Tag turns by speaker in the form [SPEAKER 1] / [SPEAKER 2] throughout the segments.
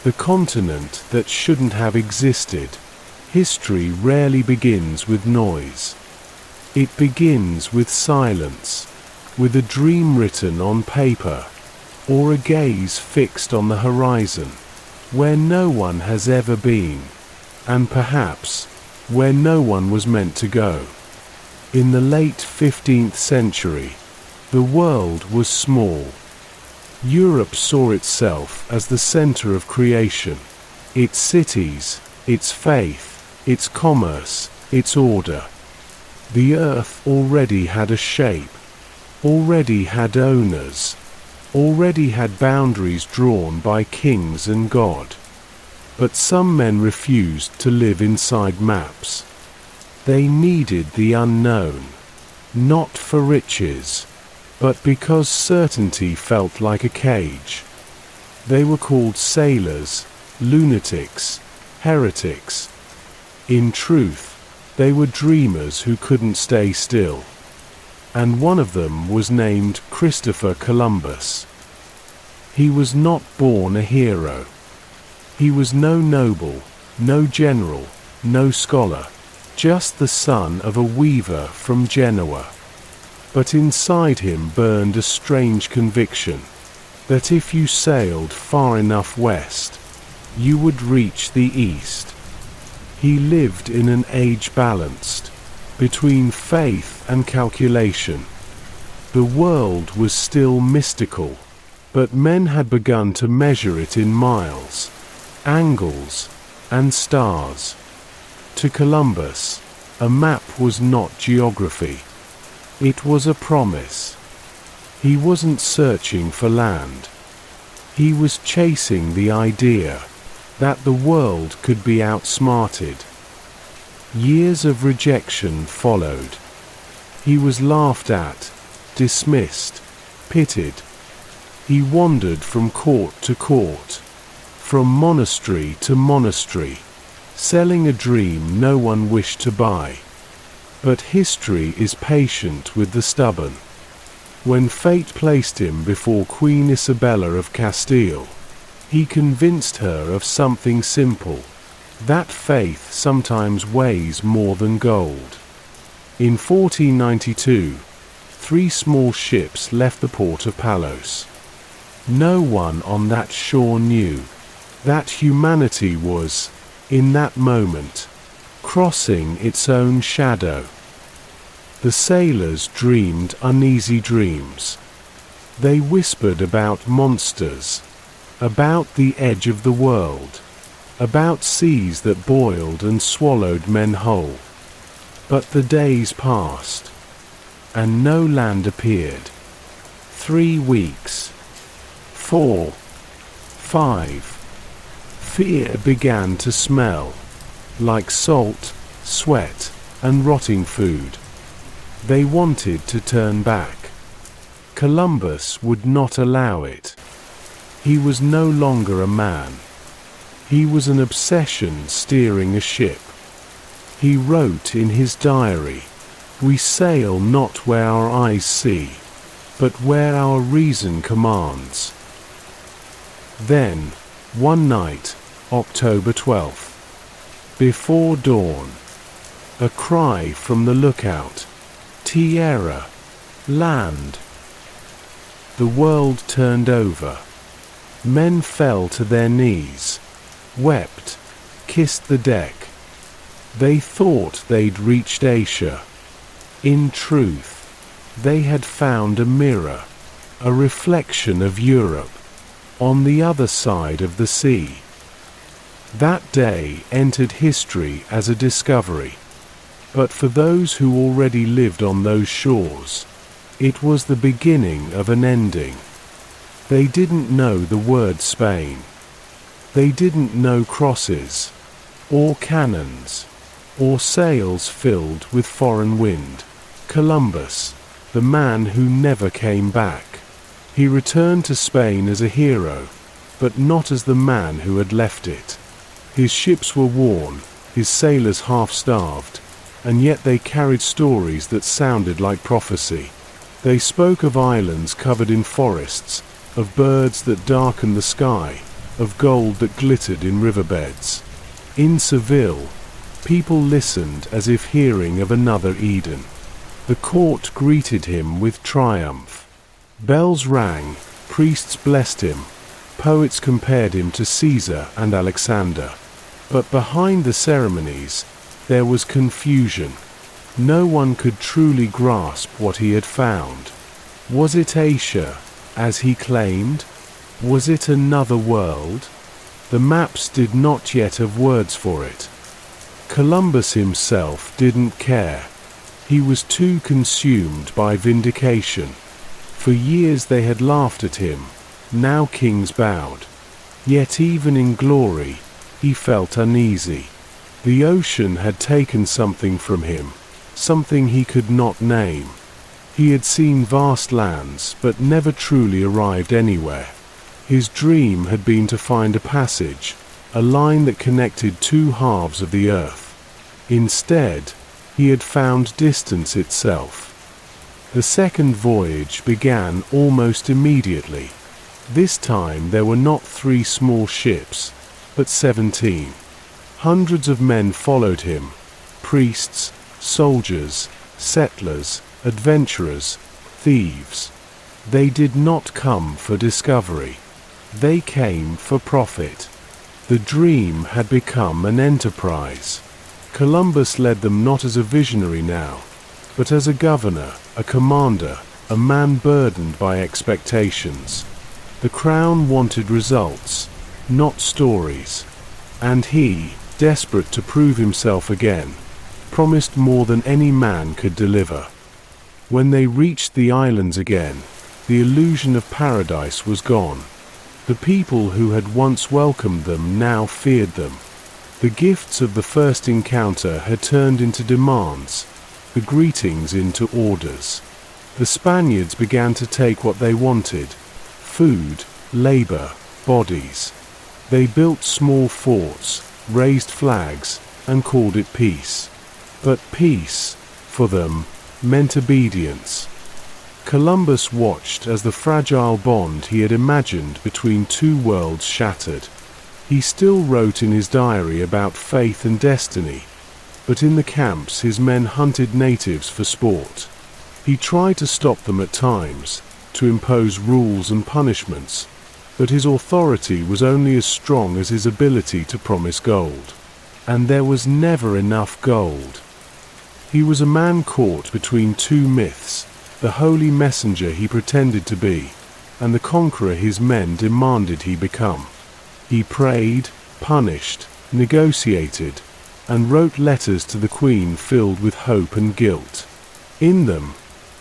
[SPEAKER 1] the continent that shouldn't have existed. History rarely begins with noise. It begins with silence, with a dream written on paper, or a gaze fixed on the horizon, where no one has ever been, and perhaps where no one was meant to go. In the late 15th century, the world was small. Europe saw itself as the center of creation, its cities, its faith, its commerce, its order. The earth already had a shape, already had owners, already had boundaries drawn by kings and God. But some men refused to live inside maps. They needed the unknown, not for riches, but because certainty felt like a cage. They were called sailors, lunatics, heretics. In truth, they were dreamers who couldn't stay still. And one of them was named Christopher Columbus. He was not born a hero. He was no noble, no general, no scholar, just the son of a weaver from Genoa. But inside him burned a strange conviction, that if you sailed far enough west, you would reach the east. He lived in an age balanced between faith and calculation. The world was still mystical, but men had begun to measure it in miles, angles, and stars. To Columbus, a map was not geography. It was a promise. He wasn't searching for land. He was chasing the idea that the world could be outsmarted. Years of rejection followed. He was laughed at, dismissed, pitied. He wandered from court to court, from monastery to monastery, selling a dream no one wished to buy. But history is patient with the stubborn. When fate placed him before Queen Isabella of Castile, he convinced her of something simple, that faith sometimes weighs more than gold. In 1492, 3 small ships left the port of Palos. No one on that shore knew that humanity was, in that moment, crossing its own shadow. The sailors dreamed uneasy dreams. They whispered about monsters, about the edge of the world, about seas that boiled and swallowed men whole. But the days passed, and no land appeared. 3 weeks. 4. 5. Fear began to smell, like salt, sweat, and rotting food. They wanted to turn back. Columbus would not allow it. He was no longer a man. He was an obsession steering a ship. He wrote in his diary, "We sail not where our eyes see, but where our reason commands." Then, one night, October 12th, before dawn, a cry from the lookout, "Tierra, land!" The world turned over. Men fell to their knees, wept, kissed the deck. They thought they'd reached Asia. In truth, they had found a mirror, a reflection of Europe, on the other side of the sea. That day entered history as a discovery. But for those who already lived on those shores, it was the beginning of an ending. They didn't know the word Spain. They didn't know crosses, or cannons, or sails filled with foreign wind. Columbus, the man who never came back. He returned to Spain as a hero, but not as the man who had left it. His ships were worn, his sailors half-starved, and yet they carried stories that sounded like prophecy. They spoke of islands covered in forests, of birds that darkened the sky, of gold that glittered in riverbeds. In Seville, people listened as if hearing of another Eden. The court greeted him with triumph. Bells rang, priests blessed him, poets compared him to Caesar and Alexander. But behind the ceremonies, there was confusion. No one could truly grasp what he had found. Was it Asia, as he claimed? Was it another world? The maps did not yet have words for it. Columbus himself didn't care. He was too consumed by vindication. For years they had laughed at him, now kings bowed. Yet even in glory, he felt uneasy. The ocean had taken something from him, something he could not name. He had seen vast lands, but never truly arrived anywhere. His dream had been to find a passage, a line that connected two halves of the earth. Instead, he had found distance itself. The second voyage began almost immediately. This time there were not 3 small ships, but 17. Hundreds of men followed him, priests, soldiers, settlers, adventurers, thieves. They did not come for discovery. They came for profit. The dream had become an enterprise. Columbus led them not as a visionary now, but as a governor, a commander, a man burdened by expectations. The crown wanted results, not stories. And he, desperate to prove himself again, promised more than any man could deliver. When they reached the islands again, the illusion of paradise was gone. The people who had once welcomed them now feared them. The gifts of the first encounter had turned into demands, the greetings into orders. The Spaniards began to take what they wanted: food, labor, bodies. They built small forts, raised flags, and called it peace. But peace, for them, meant obedience. Columbus watched as the fragile bond he had imagined between two worlds shattered. He still wrote in his diary about faith and destiny, but in the camps his men hunted natives for sport. He tried to stop them at times, to impose rules and punishments, but his authority was only as strong as his ability to promise gold. And there was never enough gold. He was a man caught between two myths: the holy messenger he pretended to be, and the conqueror his men demanded he become. He prayed, punished, negotiated, and wrote letters to the Queen filled with hope and guilt. In them,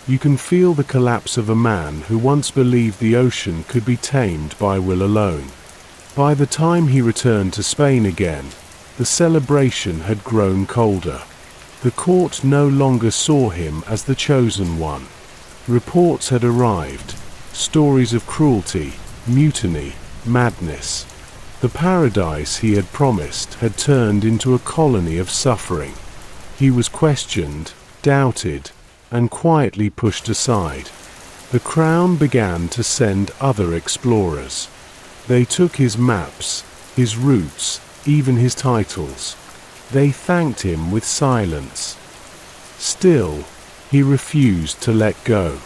[SPEAKER 1] you can feel the collapse of a man who once believed the ocean could be tamed by will alone. By the time he returned to Spain again, the celebration had grown colder. The court no longer saw him as the chosen one. Reports had arrived, stories of cruelty, mutiny, madness. The paradise he had promised had turned into a colony of suffering. He was questioned, doubted, and quietly pushed aside. The crown began to send other explorers. They took his maps, his routes, even his titles. They thanked him with silence. Still, he refused to let go.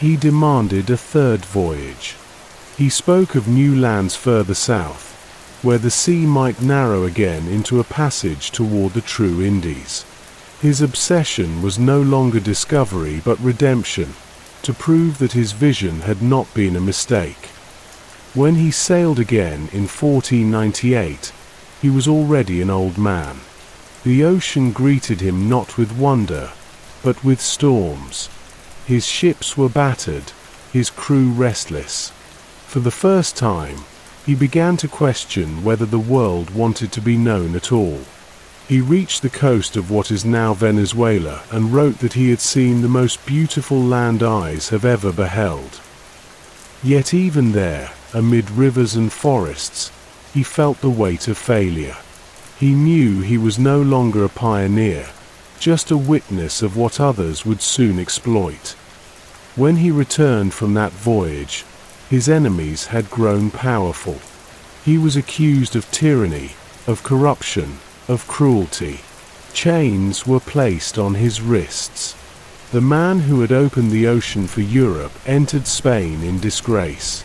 [SPEAKER 1] He demanded a third voyage. He spoke of new lands further south, where the sea might narrow again into a passage toward the true Indies. His obsession was no longer discovery but redemption, to prove that his vision had not been a mistake. When he sailed again in 1498, he was already an old man. The ocean greeted him not with wonder, but with storms. His ships were battered, his crew restless. For the first time, he began to question whether the world wanted to be known at all. He reached the coast of what is now Venezuela and wrote that he had seen the most beautiful land eyes have ever beheld. Yet even there, amid rivers and forests, he felt the weight of failure. He knew he was no longer a pioneer, just a witness of what others would soon exploit. When he returned from that voyage, his enemies had grown powerful. He was accused of tyranny, of corruption, of cruelty. Chains were placed on his wrists. The man who had opened the ocean for Europe entered Spain in disgrace.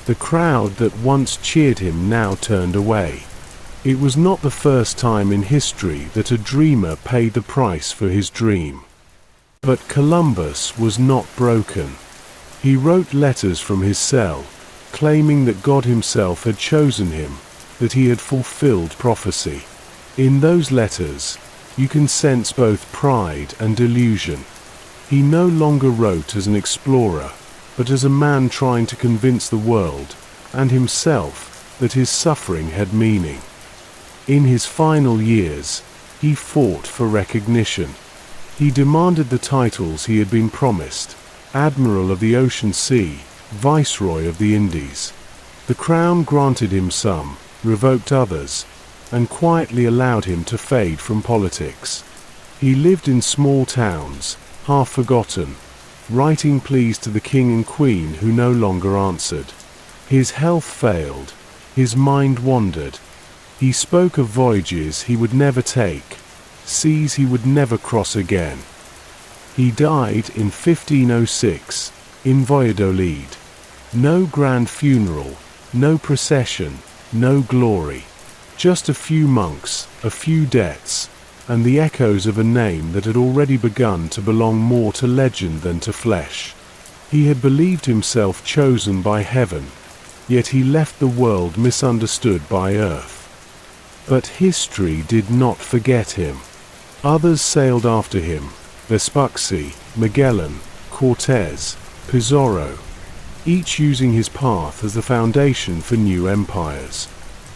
[SPEAKER 1] The crowd that once cheered him now turned away. It was not the first time in history that a dreamer paid the price for his dream. But Columbus was not broken. He wrote letters from his cell, claiming that God himself had chosen him, that he had fulfilled prophecy. In those letters, you can sense both pride and delusion. He no longer wrote as an explorer, but as a man trying to convince the world, and himself, that his suffering had meaning. In his final years, he fought for recognition. He demanded the titles he had been promised: Admiral of the Ocean Sea, Viceroy of the Indies. The crown granted him some, revoked others, and quietly allowed him to fade from politics. He lived in small towns, half forgotten, writing pleas to the king and queen who no longer answered. His health failed, his mind wandered. He spoke of voyages he would never take, seas he would never cross again. He died in 1506, in Valladolid. No grand funeral, no procession, no glory. Just a few monks, a few debts, and the echoes of a name that had already begun to belong more to legend than to flesh. He had believed himself chosen by heaven, yet he left the world misunderstood by earth. But history did not forget him. Others sailed after him: Vespucci, Magellan, Cortez, Pizarro, each using his path as the foundation for new empires.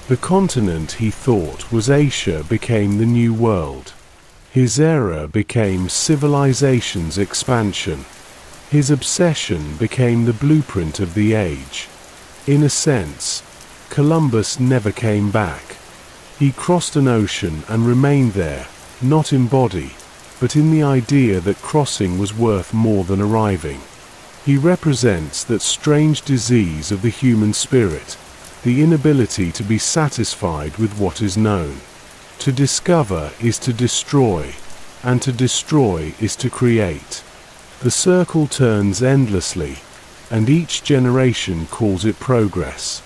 [SPEAKER 1] The continent he thought was Asia became the New World. His era became civilization's expansion. His obsession became the blueprint of the age. In a sense, Columbus never came back. He crossed an ocean and remained there, not in body, but in the idea that crossing was worth more than arriving. He represents that strange disease of the human spirit, the inability to be satisfied with what is known. To discover is to destroy, and to destroy is to create. The circle turns endlessly, and each generation calls it progress.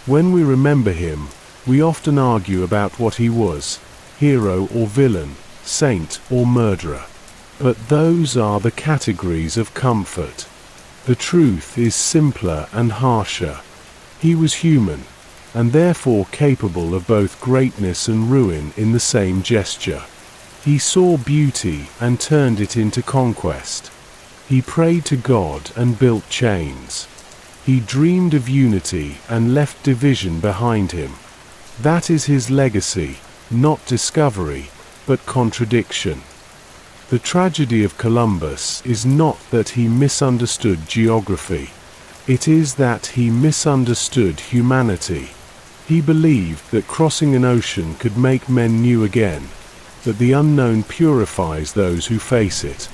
[SPEAKER 1] When we remember him, we often argue about what he was: hero or villain, saint or murderer. But those are the categories of comfort. The truth is simpler and harsher. He was human, and therefore capable of both greatness and ruin in the same gesture. He saw beauty and turned it into conquest. He prayed to God and built chains. He dreamed of unity and left division behind him. That is his legacy, not discovery, but contradiction. The tragedy of Columbus is not that he misunderstood geography. It is that he misunderstood humanity. He believed that crossing an ocean could make men new again, that the unknown purifies those who face it.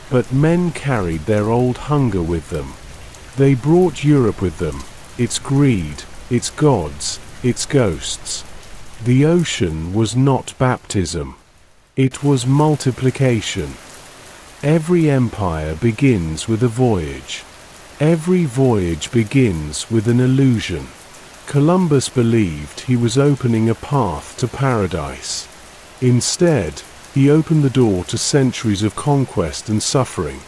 [SPEAKER 1] But men carried their old hunger with them. They brought Europe with them, its greed, its gods, its ghosts. The ocean was not baptism. It was multiplication. Every empire begins with a voyage. Every voyage begins with an illusion. Columbus believed he was opening a path to paradise. Instead, he opened the door to centuries of conquest and suffering,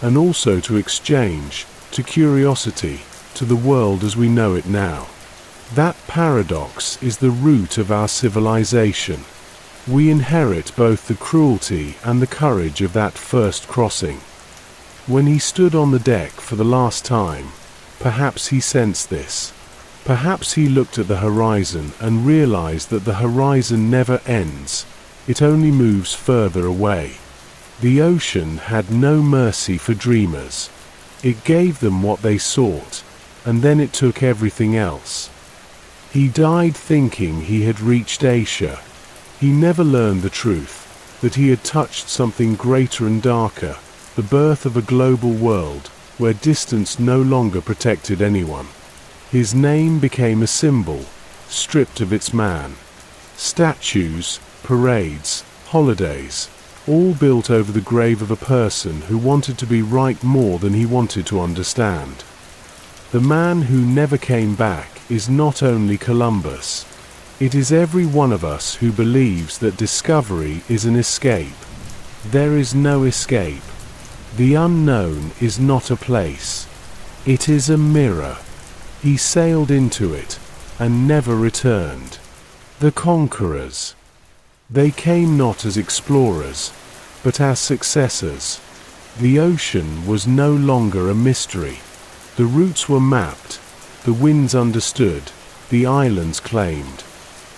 [SPEAKER 1] and also to exchange, to curiosity, to the world as we know it now. That paradox is the root of our civilization. We inherit both the cruelty and the courage of that first crossing. When he stood on the deck for the last time, perhaps he sensed this. Perhaps he looked at the horizon and realized that the horizon never ends, it only moves further away. The ocean had no mercy for dreamers. It gave them what they sought, and then it took everything else. He died thinking he had reached Asia. He never learned the truth, that he had touched something greater and darker, the birth of a global world, where distance no longer protected anyone. His name became a symbol, stripped of its man. Statues, parades, holidays, all built over the grave of a person who wanted to be right more than he wanted to understand. The man who never came back is not only Columbus. It is every one of us who believes that discovery is an escape. There is no escape. The unknown is not a place. It is a mirror. He sailed into it and never returned. The Conquerors. They came not as explorers, but as successors. The ocean was no longer a mystery. The routes were mapped, the winds understood, the islands claimed.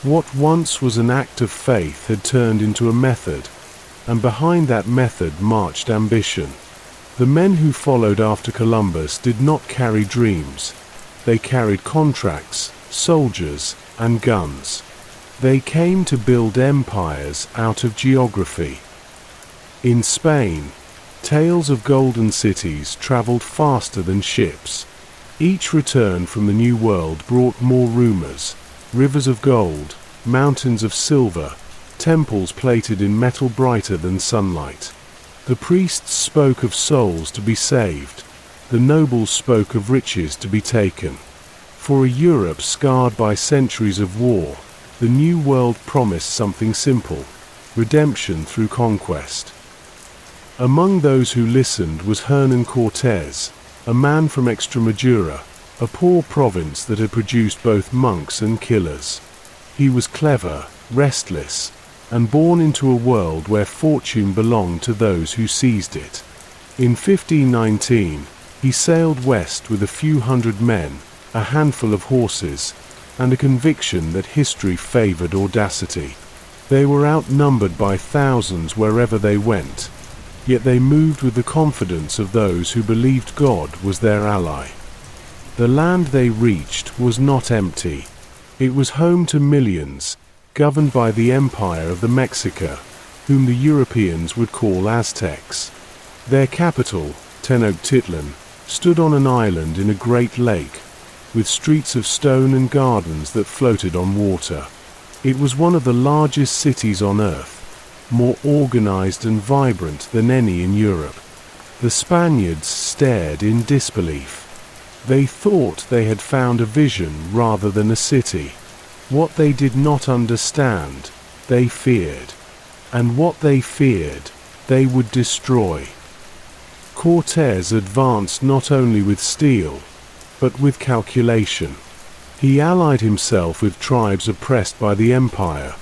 [SPEAKER 1] What once was an act of faith had turned into a method, and behind that method marched ambition. The men who followed after Columbus did not carry dreams. They carried contracts, soldiers, and guns. They came to build empires out of geography. In Spain, tales of golden cities traveled faster than ships. Each return from the New World brought more rumors, rivers of gold, mountains of silver, temples plated in metal brighter than sunlight. The priests spoke of souls to be saved. The nobles spoke of riches to be taken. For a Europe scarred by centuries of war, the New World promised something simple: redemption through conquest. Among those who listened was Hernán Cortés, a man from Extremadura, a poor province that had produced both monks and killers. He was clever, restless, and born into a world where fortune belonged to those who seized it. In 1519, he sailed west with a few hundred men, a handful of horses, and a conviction that history favored audacity. They were outnumbered by thousands wherever they went, yet they moved with the confidence of those who believed God was their ally. The land they reached was not empty. It was home to millions, governed by the empire of the Mexica, whom the Europeans would call Aztecs. Their capital, Tenochtitlán, stood on an island in a great lake, with streets of stone and gardens that floated on water. It was one of the largest cities on earth, more organized and vibrant than any in Europe. The Spaniards stared in disbelief. They thought they had found a vision rather than a city. What they did not understand, they feared. And what they feared, they would destroy. Cortés advanced not only with steel, but with calculation. He allied himself with tribes oppressed by the empire,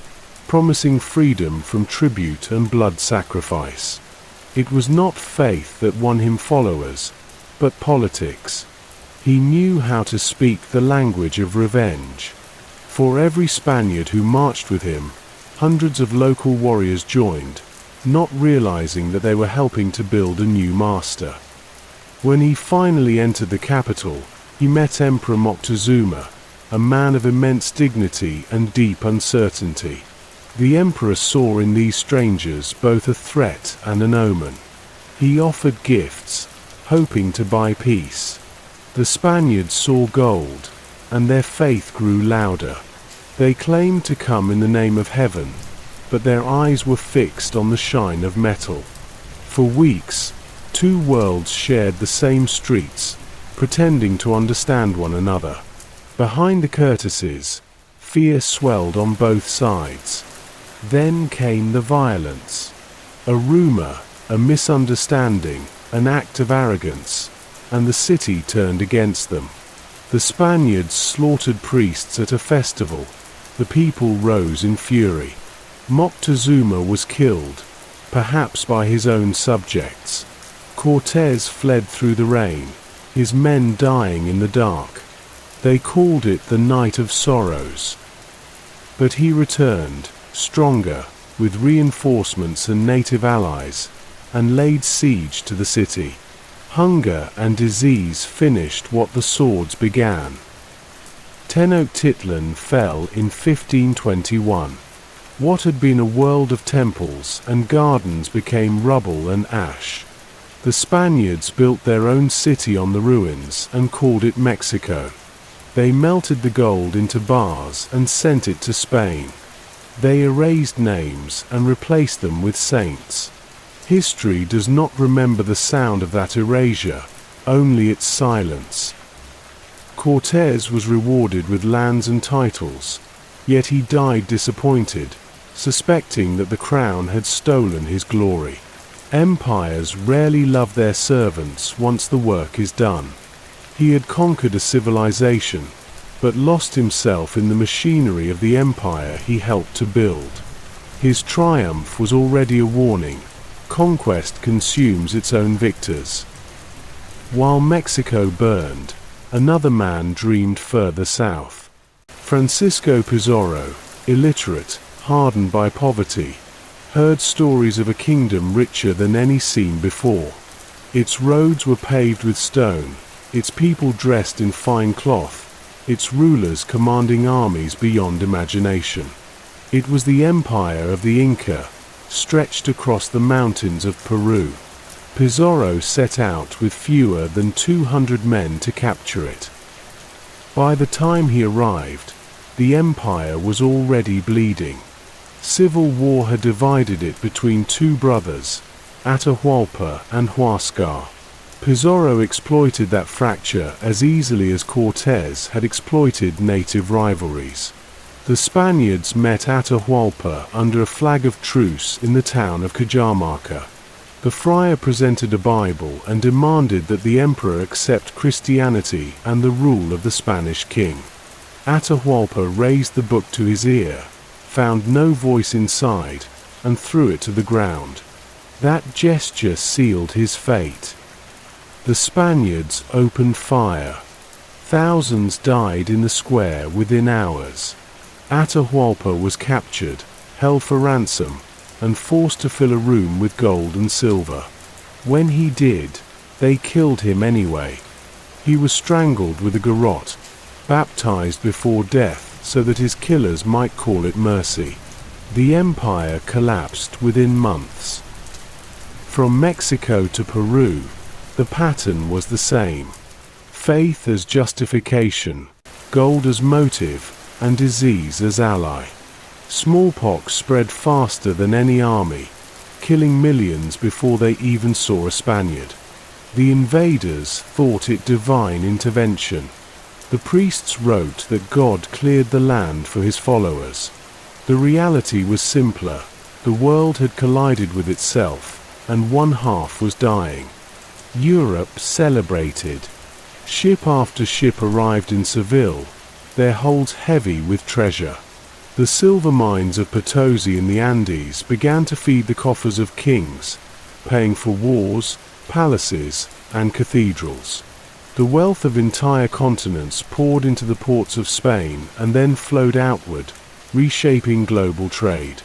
[SPEAKER 1] promising freedom from tribute and blood sacrifice. It was not faith that won him followers, but politics. He knew how to speak the language of revenge. For every Spaniard who marched with him, hundreds of local warriors joined, not realizing that they were helping to build a new master. When he finally entered the capital, he met Emperor Moctezuma, a man of immense dignity and deep uncertainty. The emperor saw in these strangers both a threat and an omen. He offered gifts, hoping to buy peace. The Spaniards saw gold, and their faith grew louder. They claimed to come in the name of heaven, but their eyes were fixed on the shine of metal. For weeks, two worlds shared the same streets, pretending to understand one another. Behind the courtesies, fear swelled on both sides. Then came the violence. A rumor, a misunderstanding, an act of arrogance, and the city turned against them. The Spaniards slaughtered priests at a festival. The people rose in fury. Moctezuma was killed, perhaps by his own subjects. Cortés fled through the rain, his men dying in the dark. They called it the Night of Sorrows. But he returned, stronger, with reinforcements and native allies, and laid siege to the city. Hunger and disease finished what the swords began. Tenochtitlan fell in 1521. What had been a world of temples and gardens became rubble and ash. The Spaniards built their own city on the ruins and called it Mexico. They melted the gold into bars and sent it to Spain. They erased names and replaced them with saints. History does not remember the sound of that erasure, only its silence. Cortés was rewarded with lands and titles, yet he died disappointed, suspecting that the crown had stolen his glory. Empires rarely love their servants once the work is done. He had conquered a civilization, but lost himself in the machinery of the empire he helped to build. His triumph was already a warning. Conquest consumes its own victors. While Mexico burned, another man dreamed further south. Francisco Pizarro, illiterate, hardened by poverty, heard stories of a kingdom richer than any seen before. Its roads were paved with stone, its people dressed in fine cloth, its rulers commanding armies beyond imagination. It was the empire of the Inca, stretched across the mountains of Peru. Pizarro set out with fewer than 200 men to capture it. By the time he arrived, the empire was already bleeding. Civil war had divided it between two brothers, Atahualpa and Huáscar. Pizarro exploited that fracture as easily as Cortés had exploited native rivalries. The Spaniards met Atahualpa under a flag of truce in the town of Cajamarca. The friar presented a Bible and demanded that the emperor accept Christianity and the rule of the Spanish king. Atahualpa raised the book to his ear, found no voice inside, and threw it to the ground. That gesture sealed his fate. The Spaniards opened fire. Thousands died in the square within hours. Atahualpa was captured, held for ransom, and forced to fill a room with gold and silver. When he did, they killed him anyway. He was strangled with a garrote, baptized before death so that his killers might call it mercy. The empire collapsed within months. From Mexico to Peru, the pattern was the same. Faith as justification, gold as motive, and disease as ally. Smallpox spread faster than any army, killing millions before they even saw a Spaniard. The invaders thought it divine intervention. The priests wrote that God cleared the land for his followers. The reality was simpler. The world had collided with itself, and one half was dying. Europe celebrated. Ship after ship arrived in Seville, their holds heavy with treasure. The silver mines of Potosi in the Andes began to feed the coffers of kings, paying for wars, palaces, and cathedrals. The wealth of entire continents poured into the ports of Spain and then flowed outward, reshaping global trade.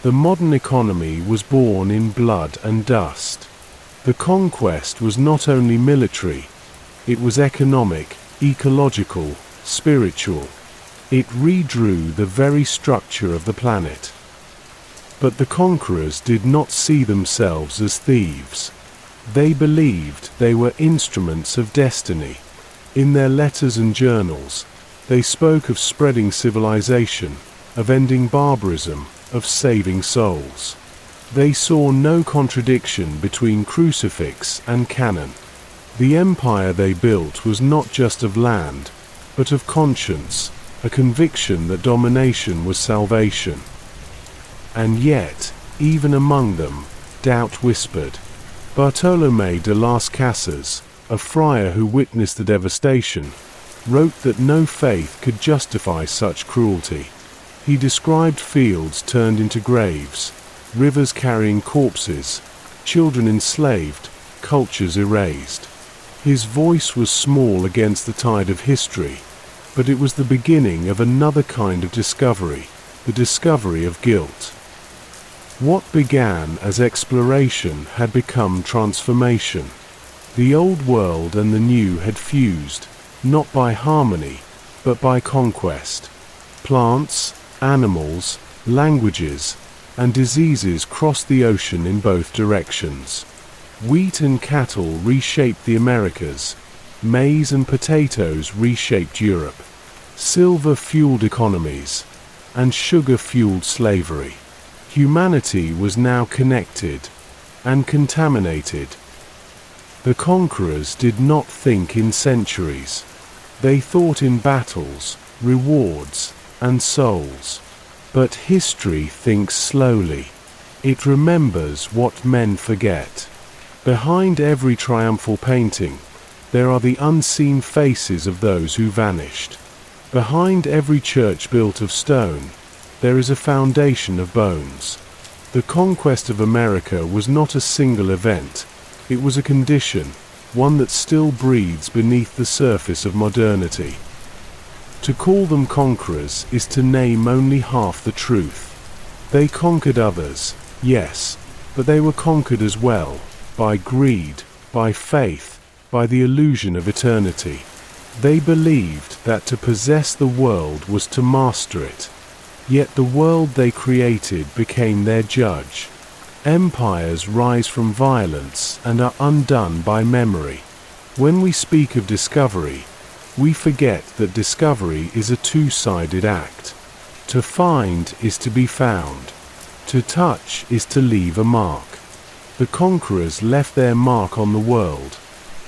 [SPEAKER 1] The modern economy was born in blood and dust. The conquest was not only military, it was economic, ecological, spiritual. It redrew the very structure of the planet. But the conquerors did not see themselves as thieves. They believed they were instruments of destiny. In their letters and journals, they spoke of spreading civilization, of ending barbarism, of saving souls. They saw no contradiction between crucifix and cannon. The empire they built was not just of land, but of conscience, a conviction that domination was salvation. And yet, even among them, doubt whispered. Bartolomé de las Casas, a friar who witnessed the devastation, wrote that no faith could justify such cruelty. He described fields turned into graves, rivers carrying corpses, children enslaved, cultures erased. His voice was small against the tide of history, but it was the beginning of another kind of discovery, the discovery of guilt. What began as exploration had become transformation. The old world and the new had fused, not by harmony, but by conquest. Plants, animals, languages, and diseases crossed the ocean in both directions. Wheat and cattle reshaped the Americas. Maize and potatoes reshaped Europe. silver-fueled economies, and sugar-fueled slavery. Humanity was now connected and contaminated. The conquerors did not think in centuries. They thought in battles, rewards, and souls. But history thinks slowly. It remembers what men forget. Behind every triumphal painting, there are the unseen faces of those who vanished. Behind every church built of stone, there is a foundation of bones. The conquest of America was not a single event. It was a condition, one that still breathes beneath the surface of modernity. To call them conquerors is to name only half the truth. They conquered others, yes, but they were conquered as well, by greed, by faith, by the illusion of eternity. They believed that to possess the world was to master it. Yet the world they created became their judge. Empires rise from violence and are undone by memory. When we speak of discovery, we forget that discovery is a two-sided act. To find is to be found. To touch is to leave a mark. The conquerors left their mark on the world,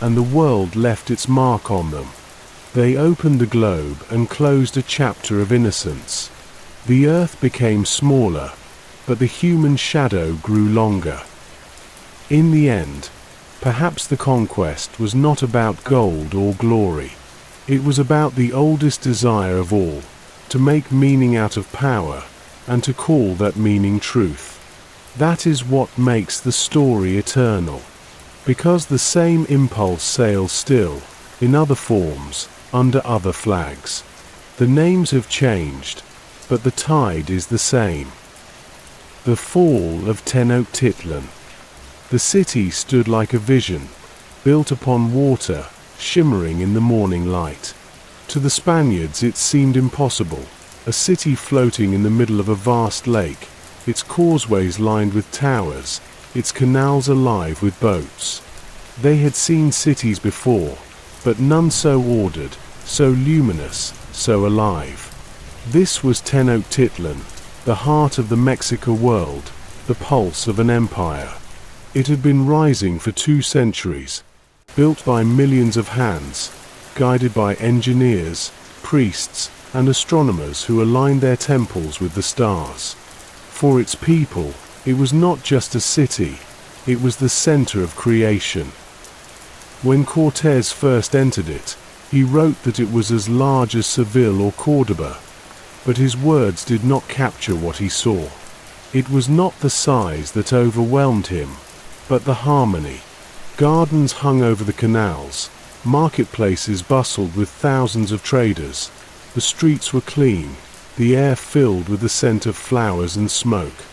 [SPEAKER 1] and the world left its mark on them. They opened the globe and closed a chapter of innocence. The earth became smaller, but the human shadow grew longer. In the end, perhaps the conquest was not about gold or glory. It was about the oldest desire of all, to make meaning out of power, and to call that meaning truth. That is what makes the story eternal. Because the same impulse sails still, in other forms, under other flags. The names have changed, but the tide is the same. The fall of Tenochtitlán. The city stood like a vision, built upon water, shimmering in the morning light. To the Spaniards it seemed impossible, a city floating in the middle of a vast lake, its causeways lined with towers, its canals alive with boats. They had seen cities before, but none so ordered, so luminous, so alive. This was Tenochtitlán, the heart of the Mexica world, the pulse of an empire. It had been rising for 2 centuries, built by millions of hands, guided by engineers, priests, and astronomers who aligned their temples with the stars. For its people, it was not just a city, it was the center of creation. When Cortés first entered it, he wrote that it was as large as Seville or Córdoba, but his words did not capture what he saw. It was not the size that overwhelmed him, but the harmony. Gardens hung over the canals, marketplaces bustled with thousands of traders, the streets were clean, the air filled with the scent of flowers and smoke.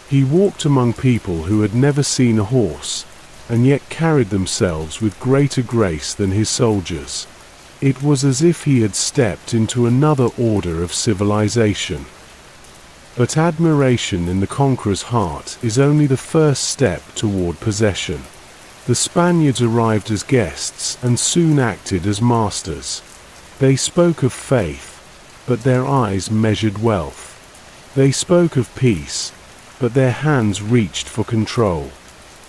[SPEAKER 1] He walked among people who had never seen a horse, and yet carried themselves with greater grace than his soldiers. It was as if he had stepped into another order of civilization. But admiration in the conqueror's heart is only the first step toward possession. The Spaniards arrived as guests and soon acted as masters. They spoke of faith, but their eyes measured wealth. They spoke of peace, but their hands reached for control.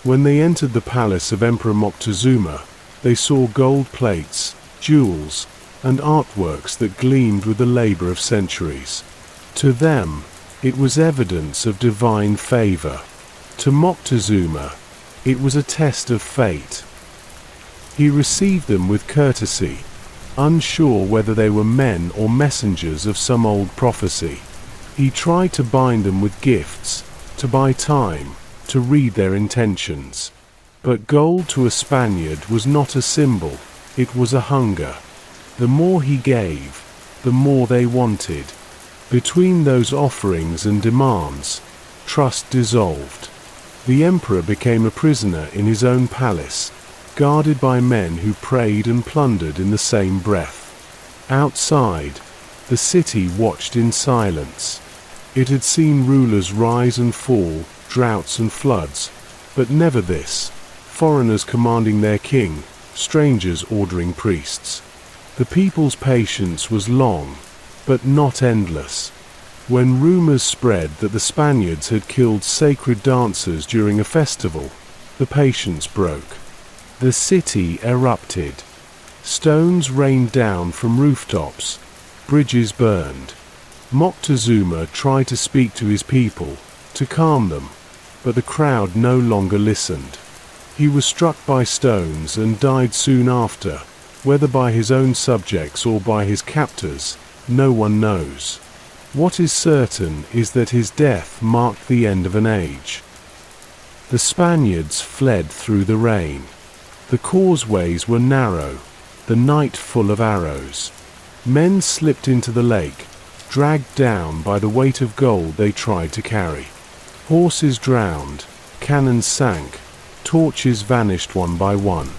[SPEAKER 1] When they entered the palace of Emperor Moctezuma, they saw gold plates, jewels, and artworks that gleamed with the labor of centuries. To them, it was evidence of divine favor. To Moctezuma, it was a test of fate. He received them with courtesy, unsure whether they were men or messengers of some old prophecy. He tried to bind them with gifts, to buy time, to read their intentions. But gold to a Spaniard was not a symbol, it was a hunger. The more he gave, the more they wanted. Between those offerings and demands, trust dissolved. The emperor became a prisoner in his own palace, guarded by men who prayed and plundered in the same breath. Outside, the city watched in silence. It had seen rulers rise and fall, droughts and floods, but never this: foreigners commanding their king, strangers ordering priests. The people's patience was long, but not endless. When rumors spread that the Spaniards had killed sacred dancers during a festival, the patience broke. The city erupted. Stones rained down from rooftops. Bridges burned. Moctezuma tried to speak to his people, to calm them, but the crowd no longer listened. He was struck by stones and died soon after, whether by his own subjects or by his captors, no one knows. What is certain is that his death marked the end of an age. The Spaniards fled through the rain. The causeways were narrow, the night full of arrows. Men slipped into the lake, dragged down by the weight of gold they tried to carry. Horses drowned, cannons sank, torches vanished one by one.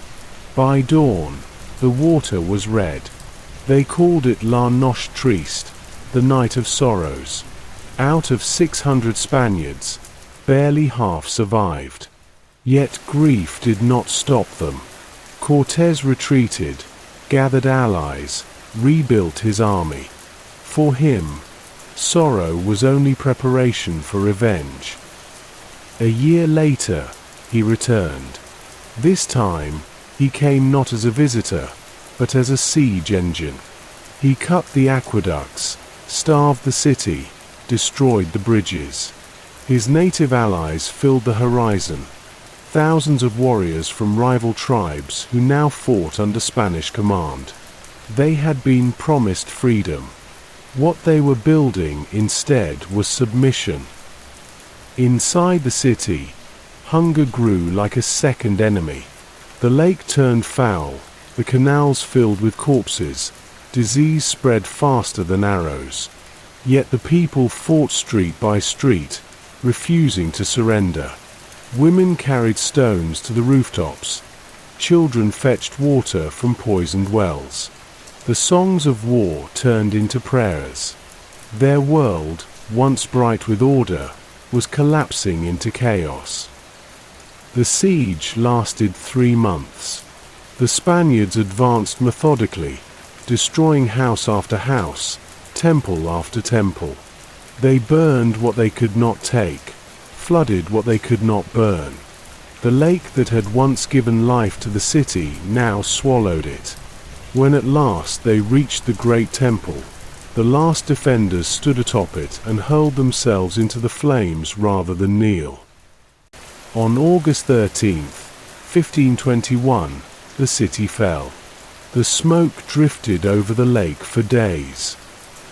[SPEAKER 1] By dawn, the water was red. They called it La Noche Triste, the night of sorrows. Out of 600 Spaniards, barely half survived. Yet grief did not stop them. Cortés retreated, gathered allies, rebuilt his army. For him, sorrow was only preparation for revenge. A year later, he returned. This time, he came not as a visitor, but as a siege engine. He cut the aqueducts, starved the city, destroyed the bridges. His native allies filled the horizon. Thousands of warriors from rival tribes who now fought under Spanish command. They had been promised freedom. What they were building instead was submission. Inside the city, hunger grew like a second enemy. The lake turned foul, the canals filled with corpses, disease spread faster than arrows. Yet the people fought street by street, refusing to surrender. Women carried stones to the rooftops. Children fetched water from poisoned wells. The songs of war turned into prayers. Their world, once bright with order, was collapsing into chaos. The siege lasted 3 months. The Spaniards advanced methodically, destroying house after house, temple after temple. They burned what they could not take, flooded what they could not burn. The lake that had once given life to the city now swallowed it. When at last they reached the great temple, the last defenders stood atop it and hurled themselves into the flames rather than kneel. On August 13th, 1521, the city fell. The smoke drifted over the lake for days.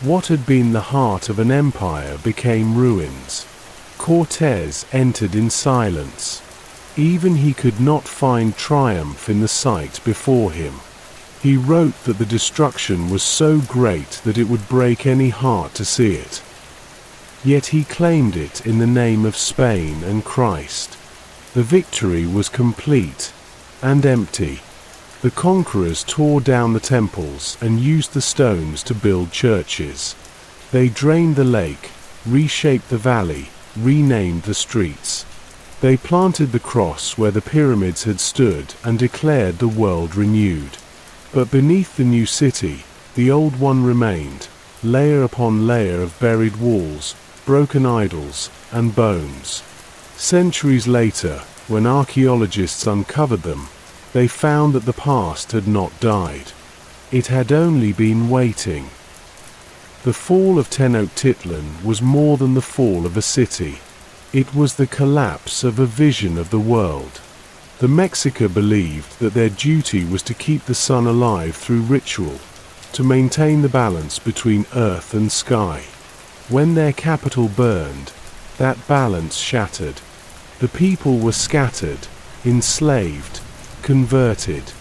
[SPEAKER 1] What had been the heart of an empire became ruins. Cortés entered in silence. Even he could not find triumph in the sight before him. He wrote that the destruction was so great that it would break any heart to see it. Yet he claimed it in the name of Spain and Christ. The victory was complete and empty. The conquerors tore down the temples and used the stones to build churches. They drained the lake, reshaped the valley, renamed the streets. They planted the cross where the pyramids had stood and declared the world renewed. But beneath the new city, the old one remained, layer upon layer of buried walls, broken idols, and bones. Centuries later, when archaeologists uncovered them, they found that the past had not died. It had only been waiting. The fall of Tenochtitlan was more than the fall of a city. It was the collapse of a vision of the world. The Mexica believed that their duty was to keep the sun alive through ritual, to maintain the balance between earth and sky. When their capital burned, that balance shattered. The people were scattered, enslaved, converted.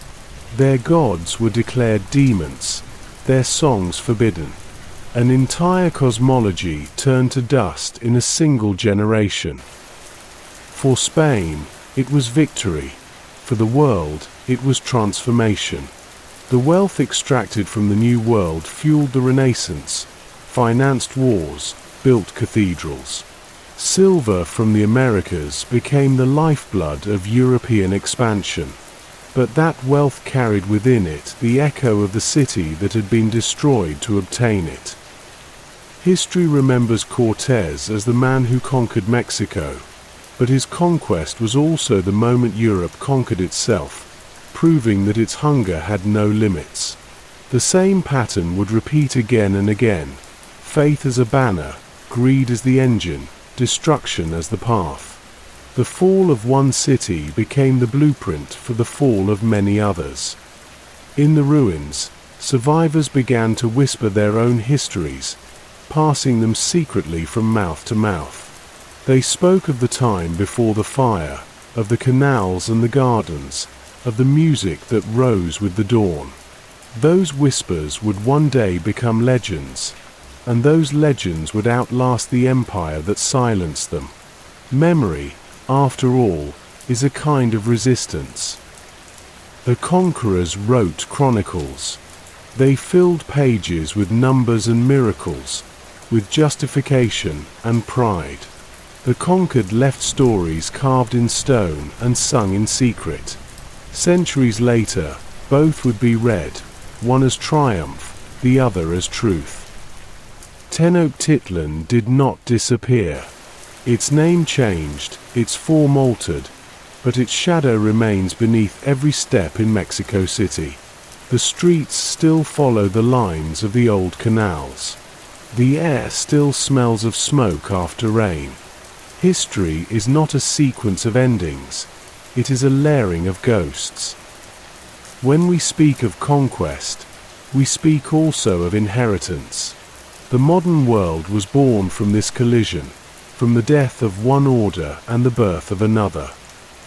[SPEAKER 1] Their gods were declared demons, their songs forbidden. An entire cosmology turned to dust in a single generation. For Spain, it was victory. For the world, it was transformation. The wealth extracted from the New World fueled the Renaissance, financed wars, built cathedrals. Silver from the Americas became the lifeblood of European expansion. But that wealth carried within it the echo of the city that had been destroyed to obtain it. History remembers Cortés as the man who conquered Mexico, but his conquest was also the moment Europe conquered itself, proving that its hunger had no limits. The same pattern would repeat again and again: faith as a banner, greed as the engine, destruction as the path. The fall of one city became the blueprint for the fall of many others. In the ruins, survivors began to whisper their own histories, passing them secretly from mouth to mouth. They spoke of the time before the fire, of the canals and the gardens, of the music that rose with the dawn. Those whispers would one day become legends, and those legends would outlast the empire that silenced them. Memory, after all, is a kind of resistance. The conquerors wrote chronicles. They filled pages with numbers and miracles, with justification and pride. The conquered left stories carved in stone and sung in secret. Centuries later, both would be read, one as triumph, the other as truth. Tenochtitlan did not disappear. Its name changed, its form altered, but its shadow remains beneath every step in Mexico City. The streets still follow the lines of the old canals. The air still smells of smoke after rain. History is not a sequence of endings, it is a layering of ghosts. When we speak of conquest, we speak also of inheritance. The modern world was born from this collision, from the death of one order and the birth of another.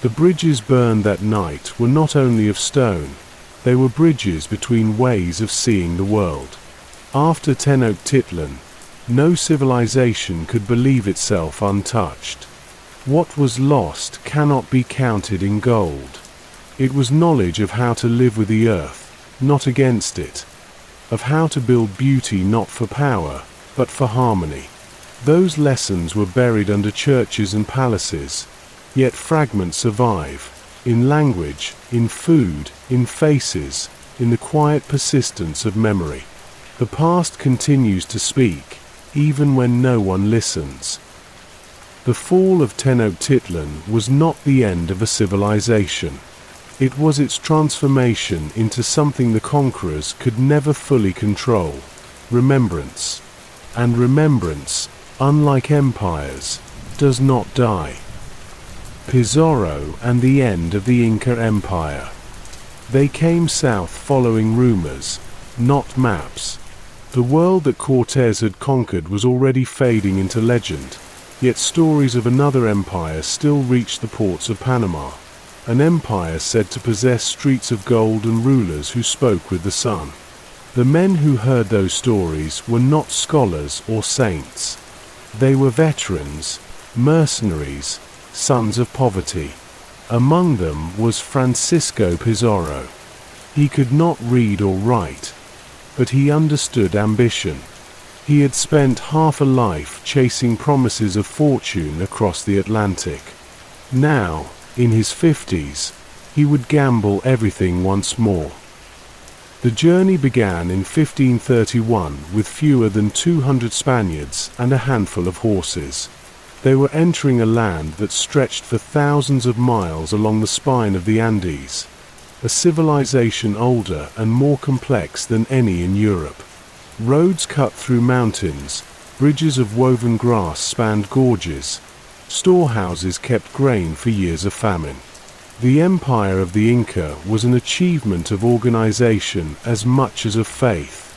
[SPEAKER 1] The bridges burned that night were not only of stone, they were bridges between ways of seeing the world. After Tenochtitlan, no civilization could believe itself untouched. What was lost cannot be counted in gold. It was knowledge of how to live with the earth, not against it, of how to build beauty not for power, but for harmony. Those lessons were buried under churches and palaces, yet fragments survive, in language, in food, in faces, in the quiet persistence of memory. The past continues to speak, even when no one listens. The fall of Tenochtitlan was not the end of a civilization. It was its transformation into something the conquerors could never fully control: remembrance. And remembrance, unlike empires, does not die. Pizarro and the end of the Inca Empire. They came south following rumors, not maps. The world that Cortés had conquered was already fading into legend, yet stories of another empire still reached the ports of Panama, an empire said to possess streets of gold and rulers who spoke with the sun. The men who heard those stories were not scholars or saints. They were veterans, mercenaries, sons of poverty. Among them was Francisco Pizarro. He could not read or write, but he understood ambition. He had spent half a life chasing promises of fortune across the Atlantic. Now, in his 50s, he would gamble everything once more. The journey began in 1531 with fewer than 200 Spaniards and a handful of horses. They were entering a land that stretched for thousands of miles along the spine of the Andes, a civilization older and more complex than any in Europe. Roads cut through mountains, bridges of woven grass spanned gorges, storehouses kept grain for years of famine. The empire of the Inca was an achievement of organization as much as of faith.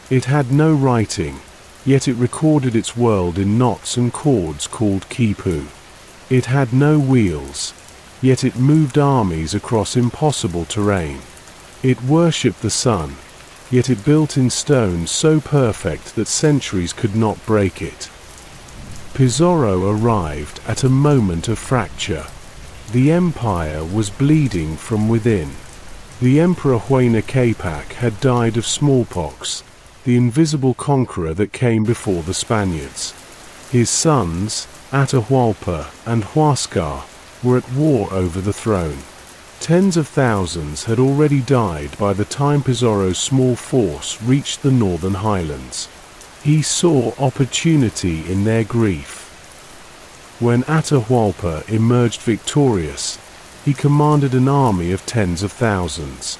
[SPEAKER 1] It had no writing, yet it recorded its world in knots and cords called quipu. It had no wheels, yet it moved armies across impossible terrain. It worshipped the sun, yet it built in stone so perfect that centuries could not break it. Pizarro arrived at a moment of fracture. The empire was bleeding from within. The Emperor Huayna Capac had died of smallpox, the invisible conqueror that came before the Spaniards. His sons, Atahualpa and Huascar, were at war over the throne. Tens of thousands had already died by the time Pizarro's small force reached the northern highlands. He saw opportunity in their grief. When Atahualpa emerged victorious, he commanded an army of tens of thousands.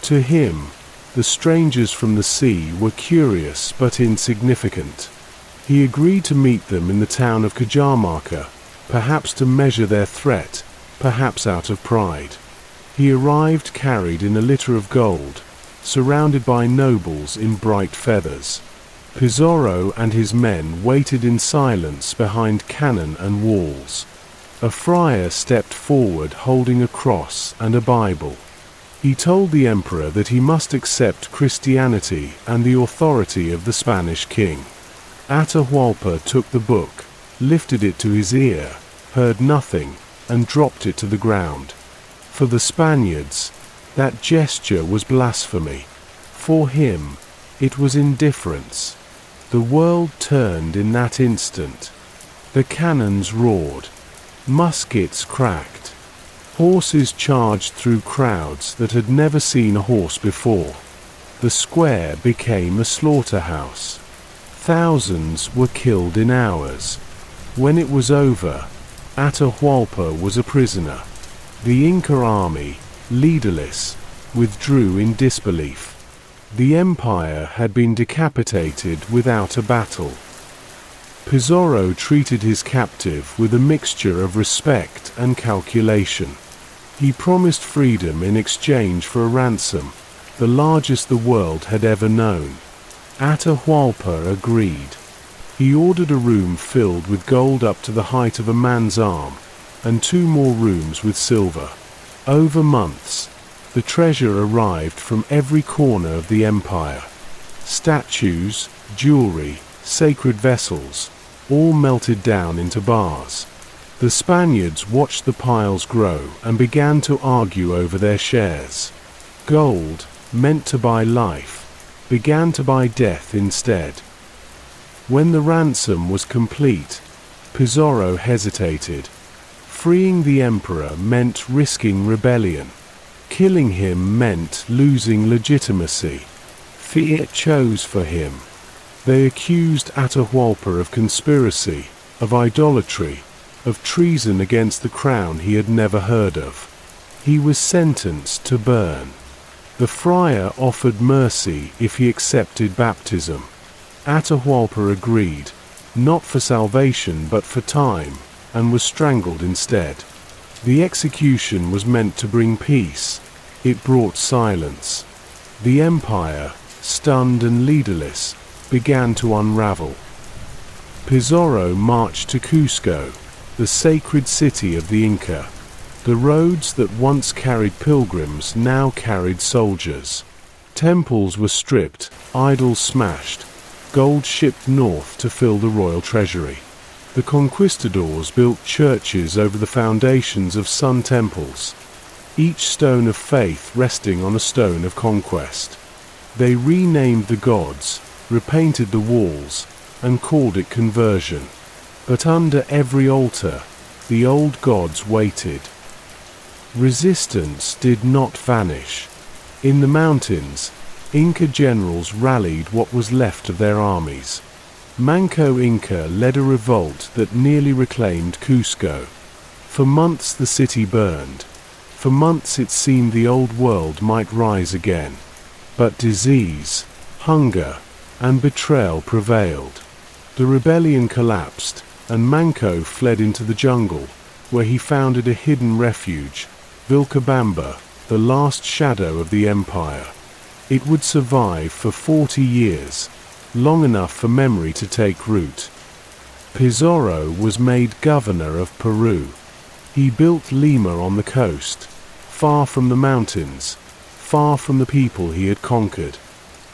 [SPEAKER 1] To him, the strangers from the sea were curious but insignificant. He agreed to meet them in the town of Cajamarca, perhaps to measure their threat, perhaps out of pride. He arrived carried in a litter of gold, surrounded by nobles in bright feathers. Pizarro and his men waited in silence behind cannon and walls. A friar stepped forward holding a cross and a Bible. He told the emperor that he must accept Christianity and the authority of the Spanish king. Atahualpa took the book, lifted it to his ear, heard nothing, and dropped it to the ground. For the Spaniards, that gesture was blasphemy. For him, it was indifference. The world turned in that instant. The cannons roared. Muskets cracked. Horses charged through crowds that had never seen a horse before. The square became a slaughterhouse. Thousands were killed in hours. When it was over, Atahualpa was a prisoner. The Inca army, leaderless, withdrew in disbelief. The empire had been decapitated without a battle. Pizarro treated his captive with a mixture of respect and calculation. He promised freedom in exchange for a ransom, the largest the world had ever known. Atahualpa agreed. He ordered a room filled with gold up to the height of a man's arm, and 2 more rooms with silver. Over months, the treasure arrived from every corner of the empire. Statues, jewelry, sacred vessels, all melted down into bars. The Spaniards watched the piles grow and began to argue over their shares. Gold, meant to buy life, began to buy death instead. When the ransom was complete, Pizarro hesitated. Freeing the emperor meant risking rebellion. Killing him meant losing legitimacy. Fear chose for him. They accused Atahualpa of conspiracy, of idolatry, of treason against the crown he had never heard of. He was sentenced to burn. The friar offered mercy if he accepted baptism. Atahualpa agreed, not for salvation but for time, and was strangled instead. The execution was meant to bring peace. It brought silence. The empire, stunned and leaderless, began to unravel. Pizarro marched to Cusco, the sacred city of the Inca. The roads that once carried pilgrims now carried soldiers. Temples were stripped, idols smashed, gold shipped north to fill the royal treasury. The conquistadors built churches over the foundations of sun temples, each stone of faith resting on a stone of conquest. They renamed the gods, repainted the walls, and called it conversion. But under every altar, the old gods waited. Resistance did not vanish. In the mountains, Inca generals rallied what was left of their armies. Manco Inca led a revolt that nearly reclaimed Cusco. For months the city burned. For months it seemed the old world might rise again. But disease, hunger, and betrayal prevailed. The rebellion collapsed, and Manco fled into the jungle, where he founded a hidden refuge, Vilcabamba, the last shadow of the empire. It would survive for 40 years, long enough for memory to take root. Pizarro was made governor of Peru. He built Lima on the coast, far from the mountains, far from the people he had conquered.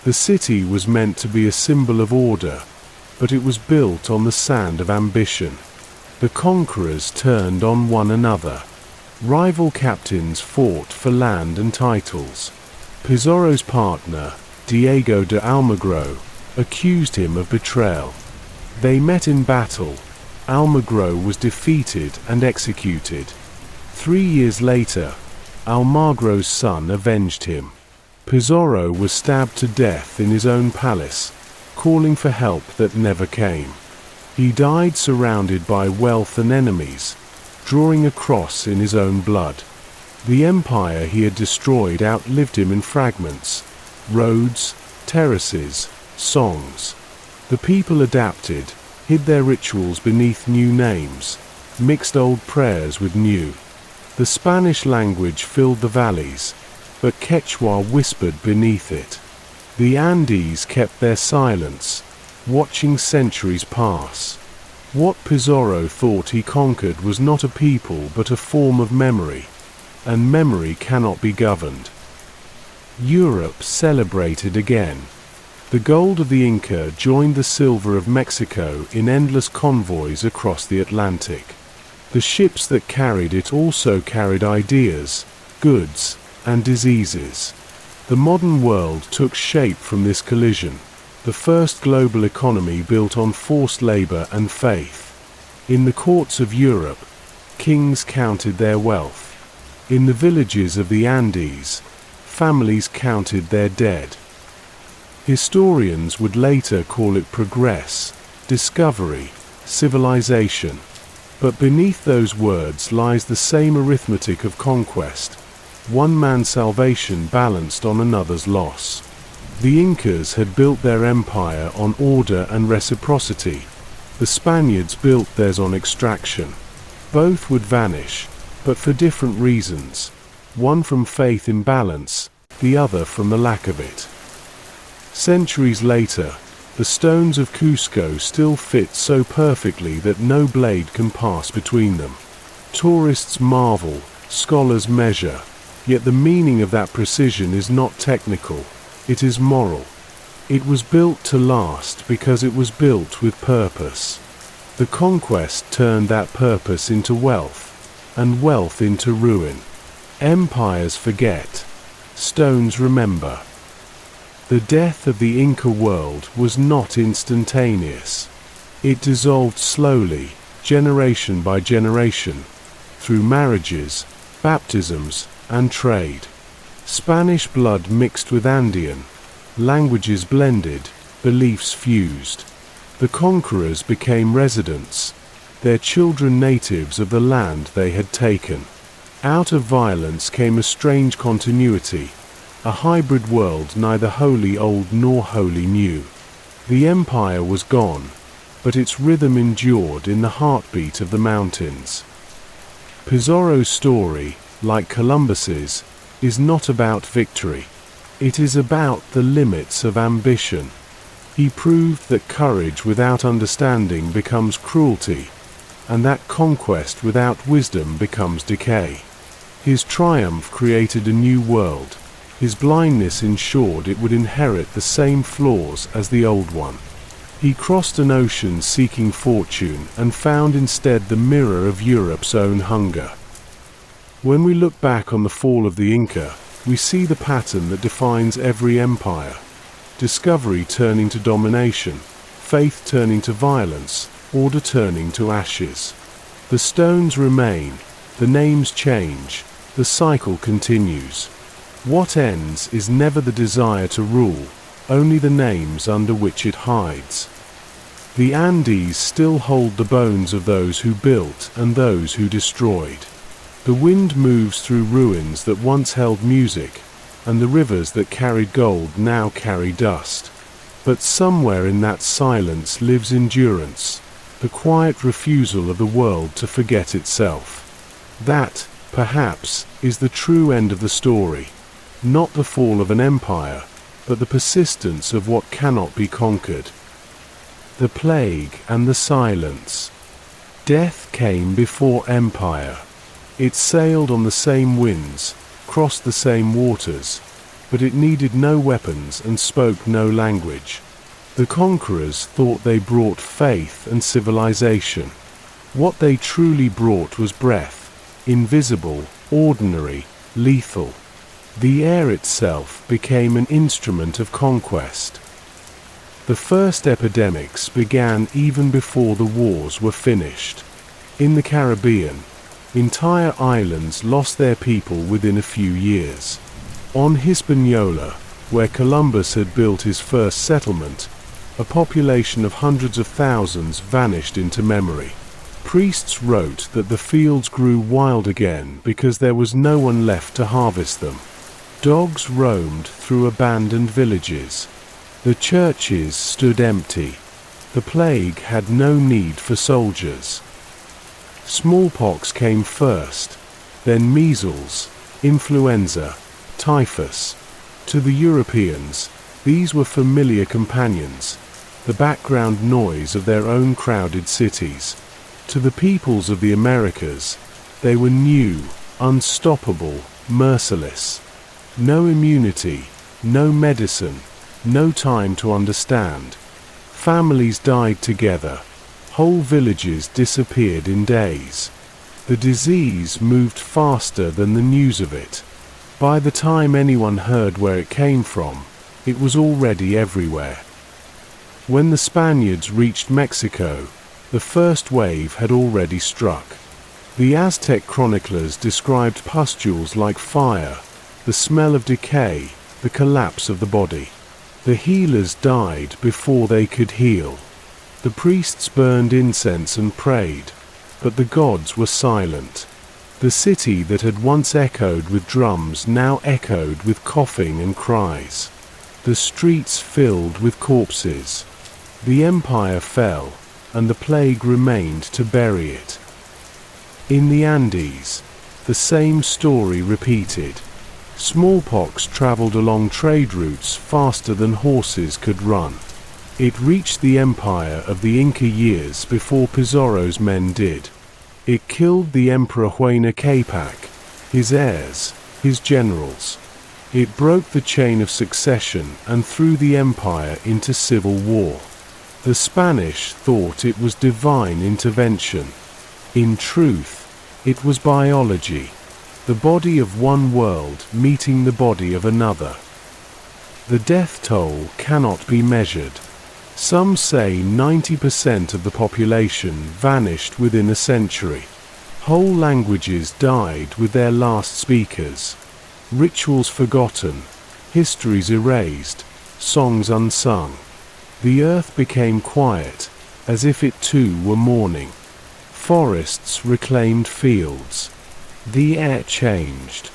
[SPEAKER 1] The city was meant to be a symbol of order, but it was built on the sand of ambition. The conquerors turned on one another. Rival captains fought for land and titles. Pizarro's partner, Diego de Almagro, accused him of betrayal. They met in battle. Almagro was defeated and executed. 3 years later, Almagro's son avenged him. Pizarro was stabbed to death in his own palace, calling for help that never came. He died surrounded by wealth and enemies, drawing a cross in his own blood. The empire he had destroyed outlived him in fragments, roads, terraces, songs. The people adapted, hid their rituals beneath new names, mixed old prayers with new. The Spanish language filled the valleys, but Quechua whispered beneath it. The Andes kept their silence, watching centuries pass. What Pizarro thought he conquered was not a people but a form of memory, and memory cannot be governed. Europe celebrated again. The gold of the Inca joined the silver of Mexico in endless convoys across the Atlantic. The ships that carried it also carried ideas, goods, and diseases. The modern world took shape from this collision, the first global economy built on forced labor and faith. In the courts of Europe, kings counted their wealth. In the villages of the Andes, families counted their dead. Historians would later call it progress, discovery, civilization. But beneath those words lies the same arithmetic of conquest, one man's salvation balanced on another's loss. The Incas had built their empire on order and reciprocity. The Spaniards built theirs on extraction. Both would vanish, but for different reasons, one from faith in balance, the other from the lack of it. Centuries later, the stones of Cusco still fit so perfectly that no blade can pass between them. Tourists marvel, scholars measure, yet the meaning of that precision is not technical, it is moral. It was built to last because it was built with purpose. The conquest turned that purpose into wealth, and wealth into ruin. Empires forget, stones remember. The death of the Inca world was not instantaneous. It dissolved slowly, generation by generation, through marriages, baptisms, and trade. Spanish blood mixed with Andean, languages blended, beliefs fused. The conquerors became residents, their children natives of the land they had taken. Out of violence came a strange continuity, a hybrid world neither wholly old nor wholly new. The empire was gone, but its rhythm endured in the heartbeat of the mountains. Pizarro's story, like Columbus's, is not about victory. It is about the limits of ambition. He proved that courage without understanding becomes cruelty, and that conquest without wisdom becomes decay. His triumph created a new world. His blindness ensured it would inherit the same flaws as the old one. He crossed an ocean seeking fortune and found instead the mirror of Europe's own hunger. When we look back on the fall of the Inca, we see the pattern that defines every empire. Discovery turning to domination, faith turning to violence, order turning to ashes. The stones remain, the names change, the cycle continues. What ends is never the desire to rule, only the names under which it hides. The Andes still hold the bones of those who built and those who destroyed. The wind moves through ruins that once held music, and the rivers that carried gold now carry dust. But somewhere in that silence lives endurance, the quiet refusal of the world to forget itself. That, perhaps, is the true end of the story. Not the fall of an empire, but the persistence of what cannot be conquered. The plague and the silence. Death came before empire. It sailed on the same winds, crossed the same waters, but it needed no weapons and spoke no language. The conquerors thought they brought faith and civilization. What they truly brought was breath, invisible, ordinary, lethal. The air itself became an instrument of conquest. The first epidemics began even before the wars were finished. In the Caribbean, entire islands lost their people within a few years. On Hispaniola, where Columbus had built his first settlement, A population of hundreds of thousands vanished into memory. Priests wrote that the fields grew wild again because there was no one left to harvest them. Dogs roamed through abandoned villages. The churches stood empty. The plague had no need for soldiers. Smallpox came first, then measles, influenza, typhus. To the Europeans, these were familiar companions, the background noise of their own crowded cities. To the peoples of the Americas, they were new, unstoppable, merciless. No immunity, no medicine, no time to understand. Families died together. Whole villages disappeared in days. The disease moved faster than the news of it. By the time anyone heard where it came from, it was already everywhere. When the Spaniards reached Mexico, the first wave had already struck. The Aztec chroniclers described pustules like fire, the smell of decay, the collapse of the body. The healers died before they could heal. The priests burned incense and prayed, but the gods were silent. The city that had once echoed with drums now echoed with coughing and cries. The streets filled with corpses. The empire fell, and the plague remained to bury it. In the Andes, the same story repeated. Smallpox traveled along trade routes faster than horses could run. It reached the empire of the Inca years before Pizarro's men did. It killed the Emperor Huayna Capac, his heirs, his generals. It broke the chain of succession and threw the empire into civil war. The Spanish thought it was divine intervention. In truth, it was biology, the body of one world meeting the body of another. The death toll cannot be measured. Some say 90% of the population vanished within a century. Whole languages died with their last speakers. Rituals forgotten, histories erased, songs unsung. The earth became quiet, as if it too were mourning. Forests reclaimed fields. The air changed.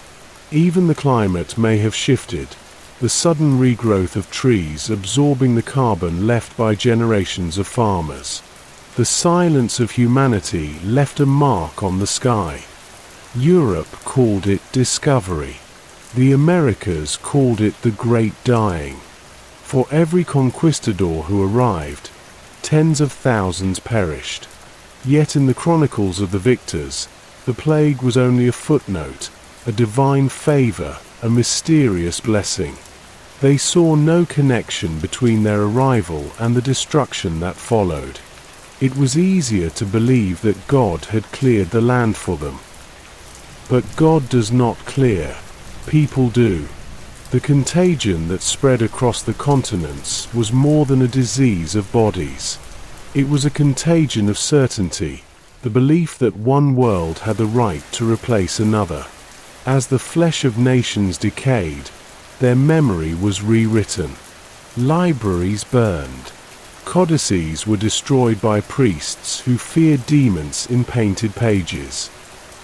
[SPEAKER 1] Even the climate may have shifted, the sudden regrowth of trees absorbing the carbon left by generations of farmers. The silence of humanity left a mark on the sky. Europe called it discovery. The Americas called it the Great Dying. For every conquistador who arrived, tens of thousands perished. Yet in the chronicles of the victors, the plague was only a footnote, a divine favor, a mysterious blessing. They saw no connection between their arrival and the destruction that followed. It was easier to believe that God had cleared the land for them. But God does not clear, people do. The contagion that spread across the continents was more than a disease of bodies. It was a contagion of certainty, the belief that one world had the right to replace another. As the flesh of nations decayed, their memory was rewritten. Libraries burned. Codices were destroyed by priests who feared demons in painted pages.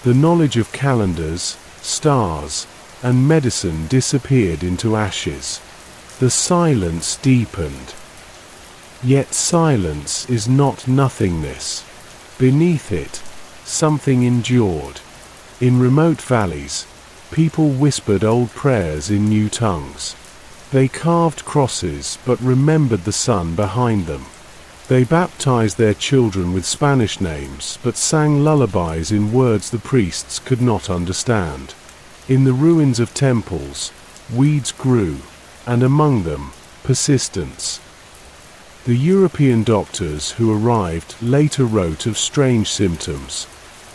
[SPEAKER 1] The knowledge of calendars, stars, and medicine disappeared into ashes. The silence deepened. Yet silence is not nothingness. Beneath it, something endured. In remote valleys, people whispered old prayers in new tongues. They carved crosses but remembered the sun behind them. They baptized their children with Spanish names but sang lullabies in words the priests could not understand. In the ruins of temples, weeds grew, and among them, persistence. The European doctors who arrived later wrote of strange symptoms.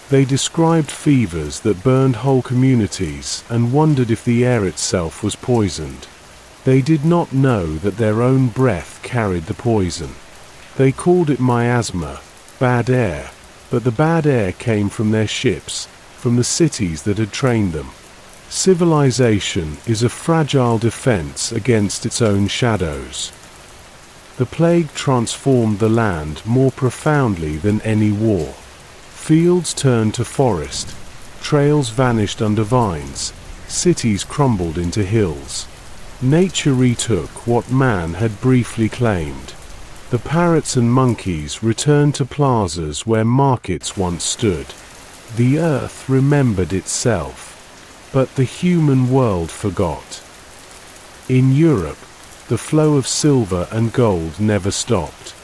[SPEAKER 1] They described fevers that burned whole communities and wondered if the air itself was poisoned. They did not know that their own breath carried the poison. They called it miasma, bad air, but the bad air came from their ships, from the cities that had trained them. Civilization is a fragile defense against its own shadows. The plague transformed the land more profoundly than any war. Fields turned to forest, trails vanished under vines, cities crumbled into hills. Nature retook what man had briefly claimed. The parrots and monkeys returned to plazas where markets once stood. The earth remembered itself, but the human world forgot. In Europe, the flow of silver and gold never stopped.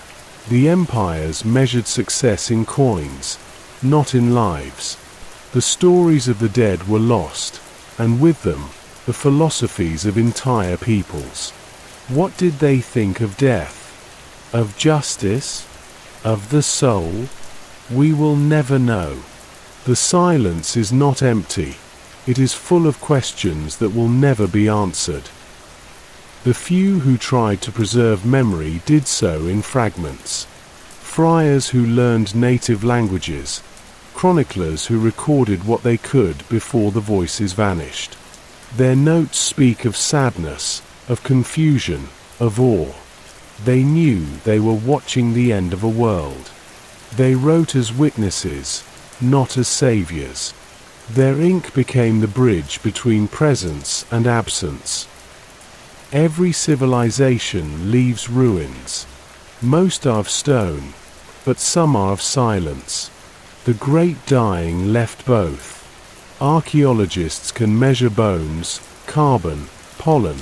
[SPEAKER 1] The empires measured success in coins, not in lives. The stories of the dead were lost, and with them, the philosophies of entire peoples. What did they think of death? Of justice? Of the soul? We will never know. The silence is not empty. It is full of questions that will never be answered. The few who tried to preserve memory did so in fragments. Friars who learned native languages, chroniclers who recorded what they could before the voices vanished. Their notes speak of sadness, of confusion, of awe. They knew they were watching the end of a world. They wrote as witnesses, not as saviors. Their ink became the bridge between presence and absence. Every civilization leaves ruins. Most are of stone, but some are of silence. The great dying left both. Archaeologists can measure bones, carbon, pollen,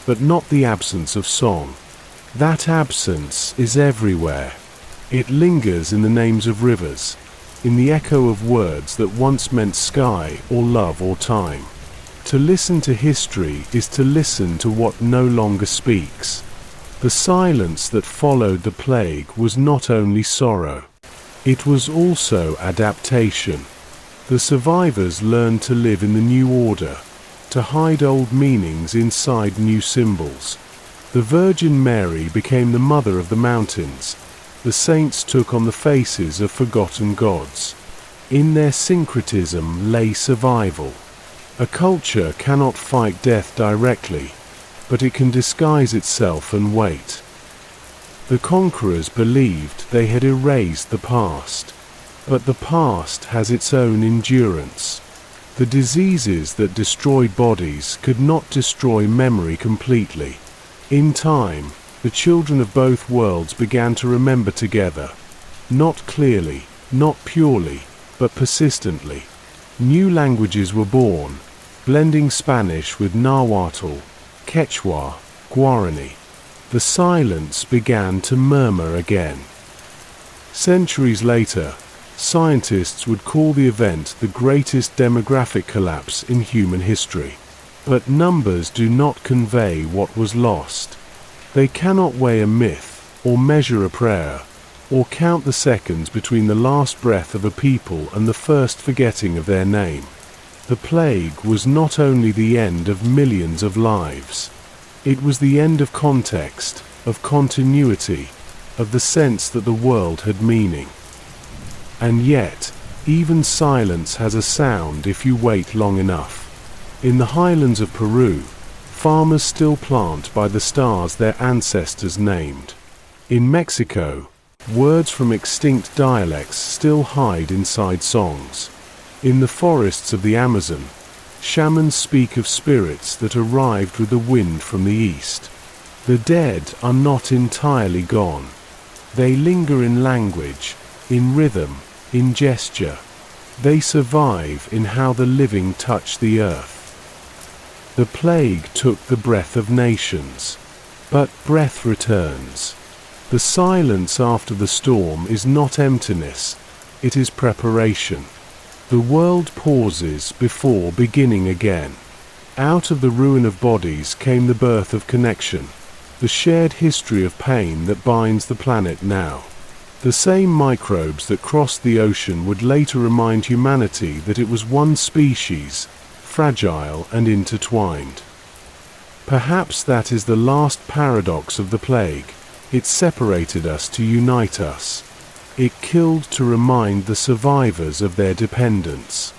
[SPEAKER 1] but not the absence of song. That absence is everywhere. It lingers in the names of rivers, in the echo of words that once meant sky or love or time. To listen to history is to listen to what no longer speaks. The silence that followed the plague was not only sorrow. It was also adaptation. The survivors learned to live in the new order, to hide old meanings inside new symbols. The Virgin Mary became the mother of the mountains. The saints took on the faces of forgotten gods. In their syncretism lay survival. A culture cannot fight death directly, but it can disguise itself and wait. The conquerors believed they had erased the past, but the past has its own endurance. The diseases that destroyed bodies could not destroy memory completely. In time, the children of both worlds began to remember together, not clearly, not purely, but persistently. New languages were born, blending Spanish with Nahuatl, Quechua, Guarani. The silence began to murmur again. Centuries later, scientists would call the event the greatest demographic collapse in human history. But numbers do not convey what was lost. They cannot weigh a myth, or measure a prayer, or count the seconds between the last breath of a people and the first forgetting of their name. The plague was not only the end of millions of lives. It was the end of context, of continuity, of the sense that the world had meaning. And yet, even silence has a sound if you wait long enough. In the highlands of Peru, farmers still plant by the stars their ancestors named. In Mexico, words from extinct dialects still hide inside songs. In the forests of the Amazon, shamans speak of spirits that arrived with the wind from the east. The dead are not entirely gone. They linger in language, in rhythm, in gesture. They survive in how the living touch the earth. The plague took the breath of nations, but breath returns. The silence after the storm is not emptiness, it is preparation. The world pauses before beginning again. Out of the ruin of bodies came the birth of connection, the shared history of pain that binds the planet now. The same microbes that crossed the ocean would later remind humanity that it was one species, fragile and intertwined. Perhaps that is the last paradox of the plague. It separated us to unite us. It killed to remind the survivors of their dependence.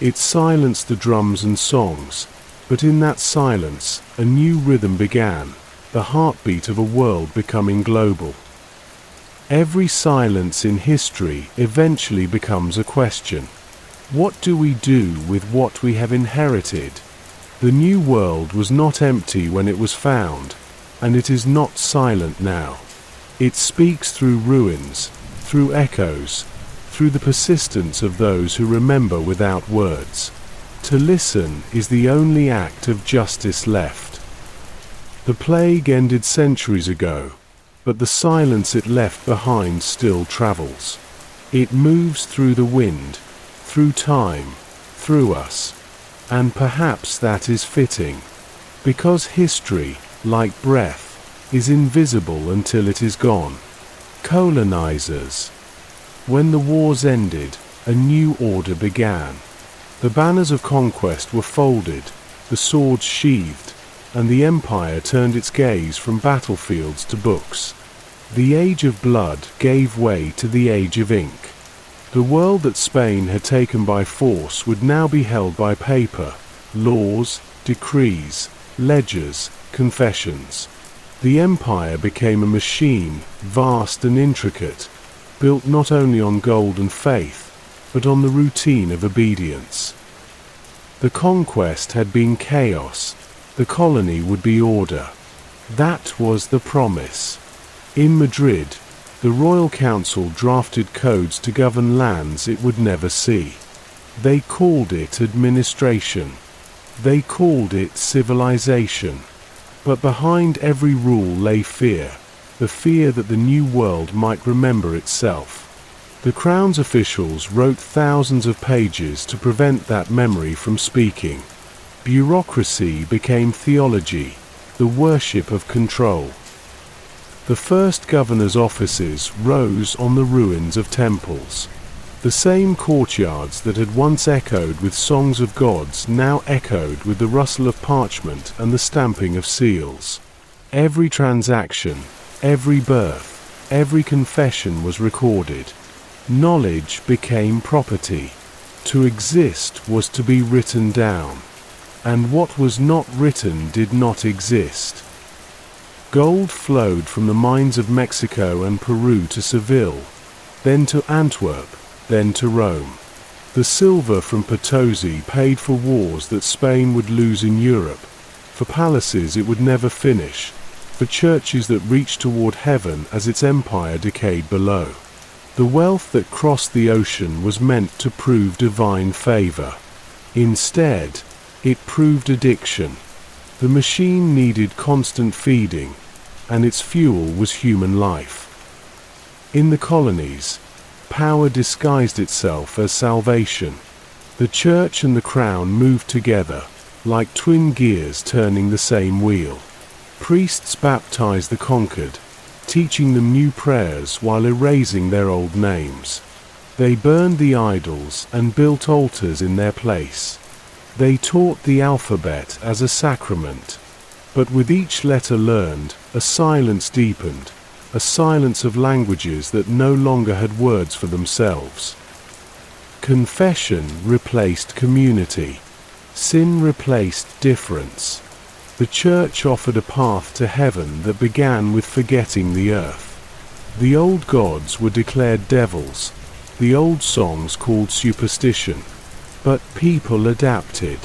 [SPEAKER 1] It silenced the drums and songs, but in that silence, a new rhythm began, the heartbeat of a world becoming global. Every silence in history eventually becomes a question. What do we do with what we have inherited? The New World was not empty when it was found, and it is not silent now. It speaks through ruins, through echoes, through the persistence of those who remember without words. To listen is the only act of justice left. The plague ended centuries ago, but the silence it left behind still travels. It moves through the wind, through time, through us. And perhaps that is fitting, because history, like breath, is invisible until it is gone. Colonizers. When the wars ended, a new order began. The banners of conquest were folded, the swords sheathed, and the empire turned its gaze from battlefields to books. The age of blood gave way to the age of ink. The world that Spain had taken by force would now be held by paper, laws, decrees, ledgers, confessions. The empire became a machine, vast and intricate, built not only on gold and faith, but on the routine of obedience. The conquest had been chaos, the colony would be order. That was the promise. In Madrid, the Royal Council drafted codes to govern lands it would never see. They called it administration. They called it civilization. But behind every rule lay fear, the fear that the new world might remember itself. The Crown's officials wrote thousands of pages to prevent that memory from speaking. Bureaucracy became theology, the worship of control. The first governor's offices rose on the ruins of temples. The same courtyards that had once echoed with songs of gods now echoed with the rustle of parchment and the stamping of seals. Every transaction, every birth, every confession was recorded. Knowledge became property. To exist was to be written down. And what was not written did not exist. Gold flowed from the mines of Mexico and Peru to Seville, then to Antwerp, then to Rome. The silver from Potosi paid for wars that Spain would lose in Europe, for palaces it would never finish, for churches that reached toward heaven as its empire decayed below. The wealth that crossed the ocean was meant to prove divine favor. Instead, it proved addiction. The machine needed constant feeding, and its fuel was human life. In the colonies, power disguised itself as salvation. The church and the crown moved together, like twin gears turning the same wheel. Priests baptized the conquered, teaching them new prayers while erasing their old names. They burned the idols and built altars in their place. They taught the alphabet as a sacrament. But with each letter learned, a silence deepened, a silence of languages that no longer had words for themselves. Confession replaced community. Sin replaced difference. The church offered a path to heaven that began with forgetting the earth. The old gods were declared devils, the old songs called superstition. But people adapted.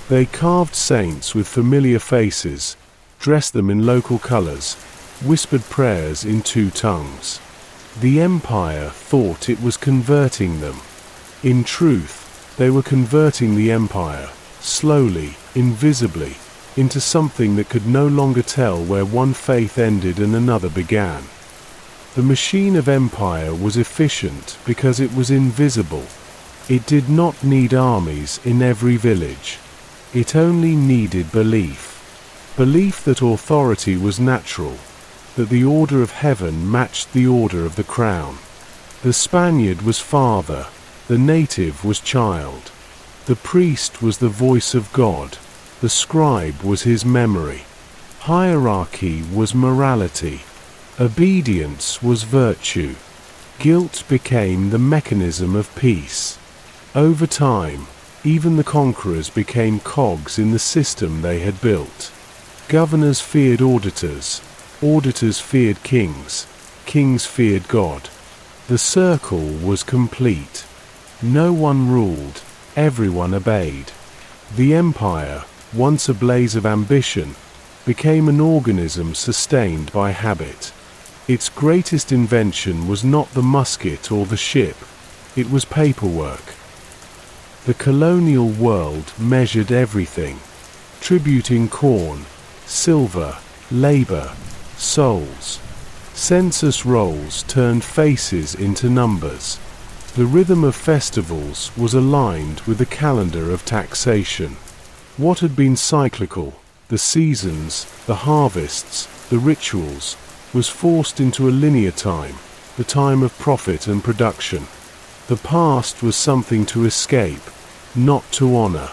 [SPEAKER 1] They carved saints with familiar faces, dressed them in local colors, whispered prayers in two tongues. The empire thought it was converting them. In truth, they were converting the empire, slowly, invisibly, into something that could no longer tell where one faith ended and another began. The machine of empire was efficient because it was invisible. It did not need armies in every village. It only needed belief. Belief that authority was natural, that the order of heaven matched the order of the crown. The Spaniard was father, the native was child. The priest was the voice of God, the scribe was his memory. Hierarchy was morality. Obedience was virtue. Guilt became the mechanism of peace. Over time, even the conquerors became cogs in the system they had built. Governors feared auditors, auditors feared kings, kings feared God. The circle was complete. No one ruled, everyone obeyed. The empire, once a blaze of ambition, became an organism sustained by habit. Its greatest invention was not the musket or the ship, it was paperwork. The colonial world measured everything, tributing corn, silver, labor, souls. Census rolls turned faces into numbers. The rhythm of festivals was aligned with the calendar of taxation. What had been cyclical, the seasons, the harvests, the rituals, was forced into a linear time, the time of profit and production. The past was something to escape, not to honor.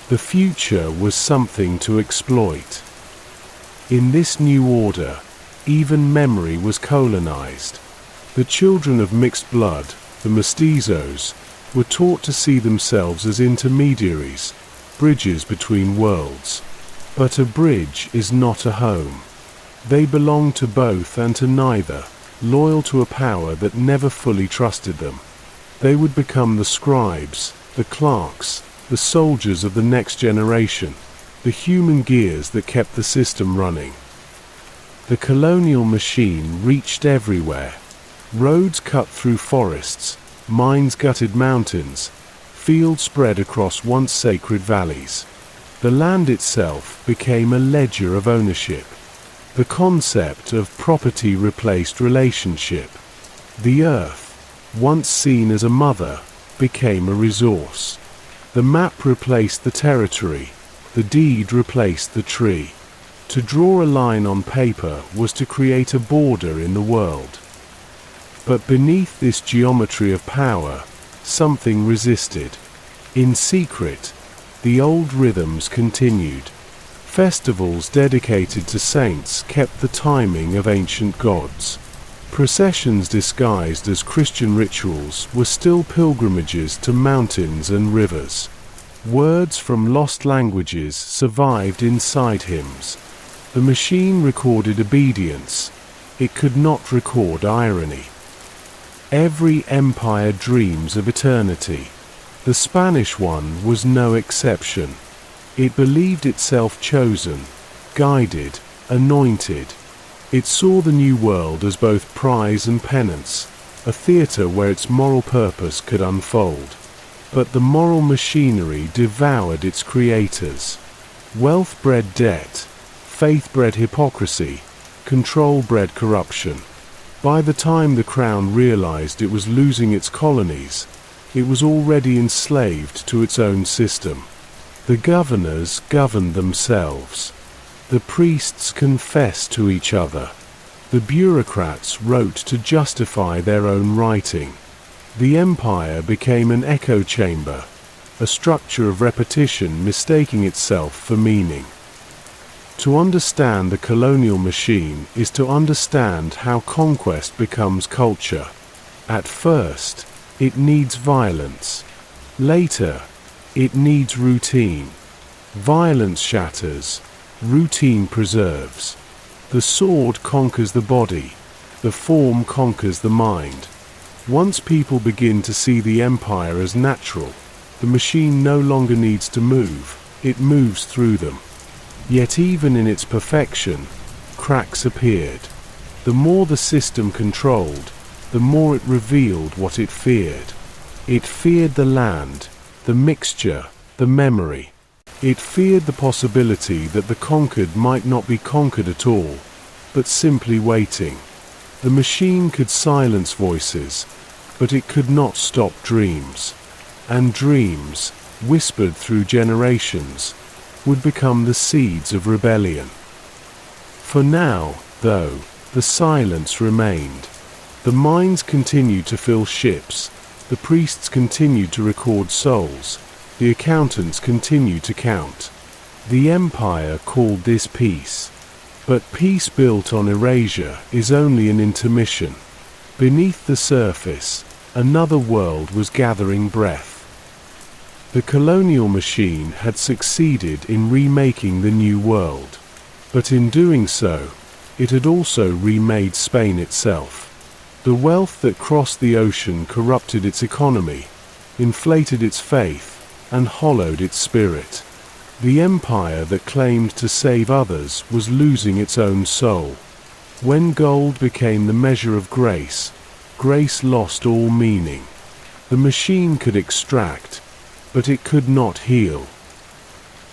[SPEAKER 1] The future was something to exploit. In this new order, even memory was colonized. The children of mixed blood, the mestizos, were taught to see themselves as intermediaries, bridges between worlds. But a bridge is not a home. They belonged to both and to neither, loyal to a power that never fully trusted them. They would become the scribes, the clerks, the soldiers of the next generation, the human gears that kept the system running. The colonial machine reached everywhere. Roads cut through forests, mines gutted mountains, fields spread across once sacred valleys. The land itself became a ledger of ownership. The concept of property replaced relationship. The earth, once seen as a mother, became a resource. The map replaced the territory, the deed replaced the tree. To draw a line on paper was to create a border in the world. But beneath this geometry of power, something resisted. In secret, the old rhythms continued. Festivals dedicated to saints kept the timing of ancient gods. Processions disguised as Christian rituals were still pilgrimages to mountains and rivers. Words from lost languages survived inside hymns. The machine recorded obedience. It could not record irony. Every empire dreams of eternity. The Spanish one was no exception. It believed itself chosen, guided, anointed. It saw the new world as both prize and penance, a theater where its moral purpose could unfold. But the moral machinery devoured its creators. Wealth bred debt, faith bred hypocrisy, control bred corruption. By the time the crown realized it was losing its colonies, it was already enslaved to its own system. The governors governed themselves. The priests confessed to each other. The bureaucrats wrote to justify their own writing. The empire became an echo chamber, a structure of repetition mistaking itself for meaning. To understand the colonial machine is to understand how conquest becomes culture. At first, it needs violence. Later, it needs routine. Violence shatters, routine preserves. The sword conquers the body, the form conquers the mind. Once people begin to see the empire as natural, the machine no longer needs to move, it moves through them. Yet even in its perfection, cracks appeared. The more the system controlled, the more it revealed what it feared. It feared the land, the mixture, the memory. It feared the possibility that the conquered might not be conquered at all, but simply waiting. The machine could silence voices, but it could not stop dreams. And dreams, whispered through generations, would become the seeds of rebellion. For now, though, the silence remained. The mines continued to fill ships, the priests continued to record souls, the accountants continued to count. The empire called this peace. But peace built on erasure is only an intermission. Beneath the surface, another world was gathering breath. The colonial machine had succeeded in remaking the new world. But in doing so, it had also remade Spain itself. The wealth that crossed the ocean corrupted its economy, inflated its faith, and hollowed its spirit. The empire that claimed to save others was losing its own soul. When gold became the measure of grace, grace lost all meaning. The machine could extract, but it could not heal.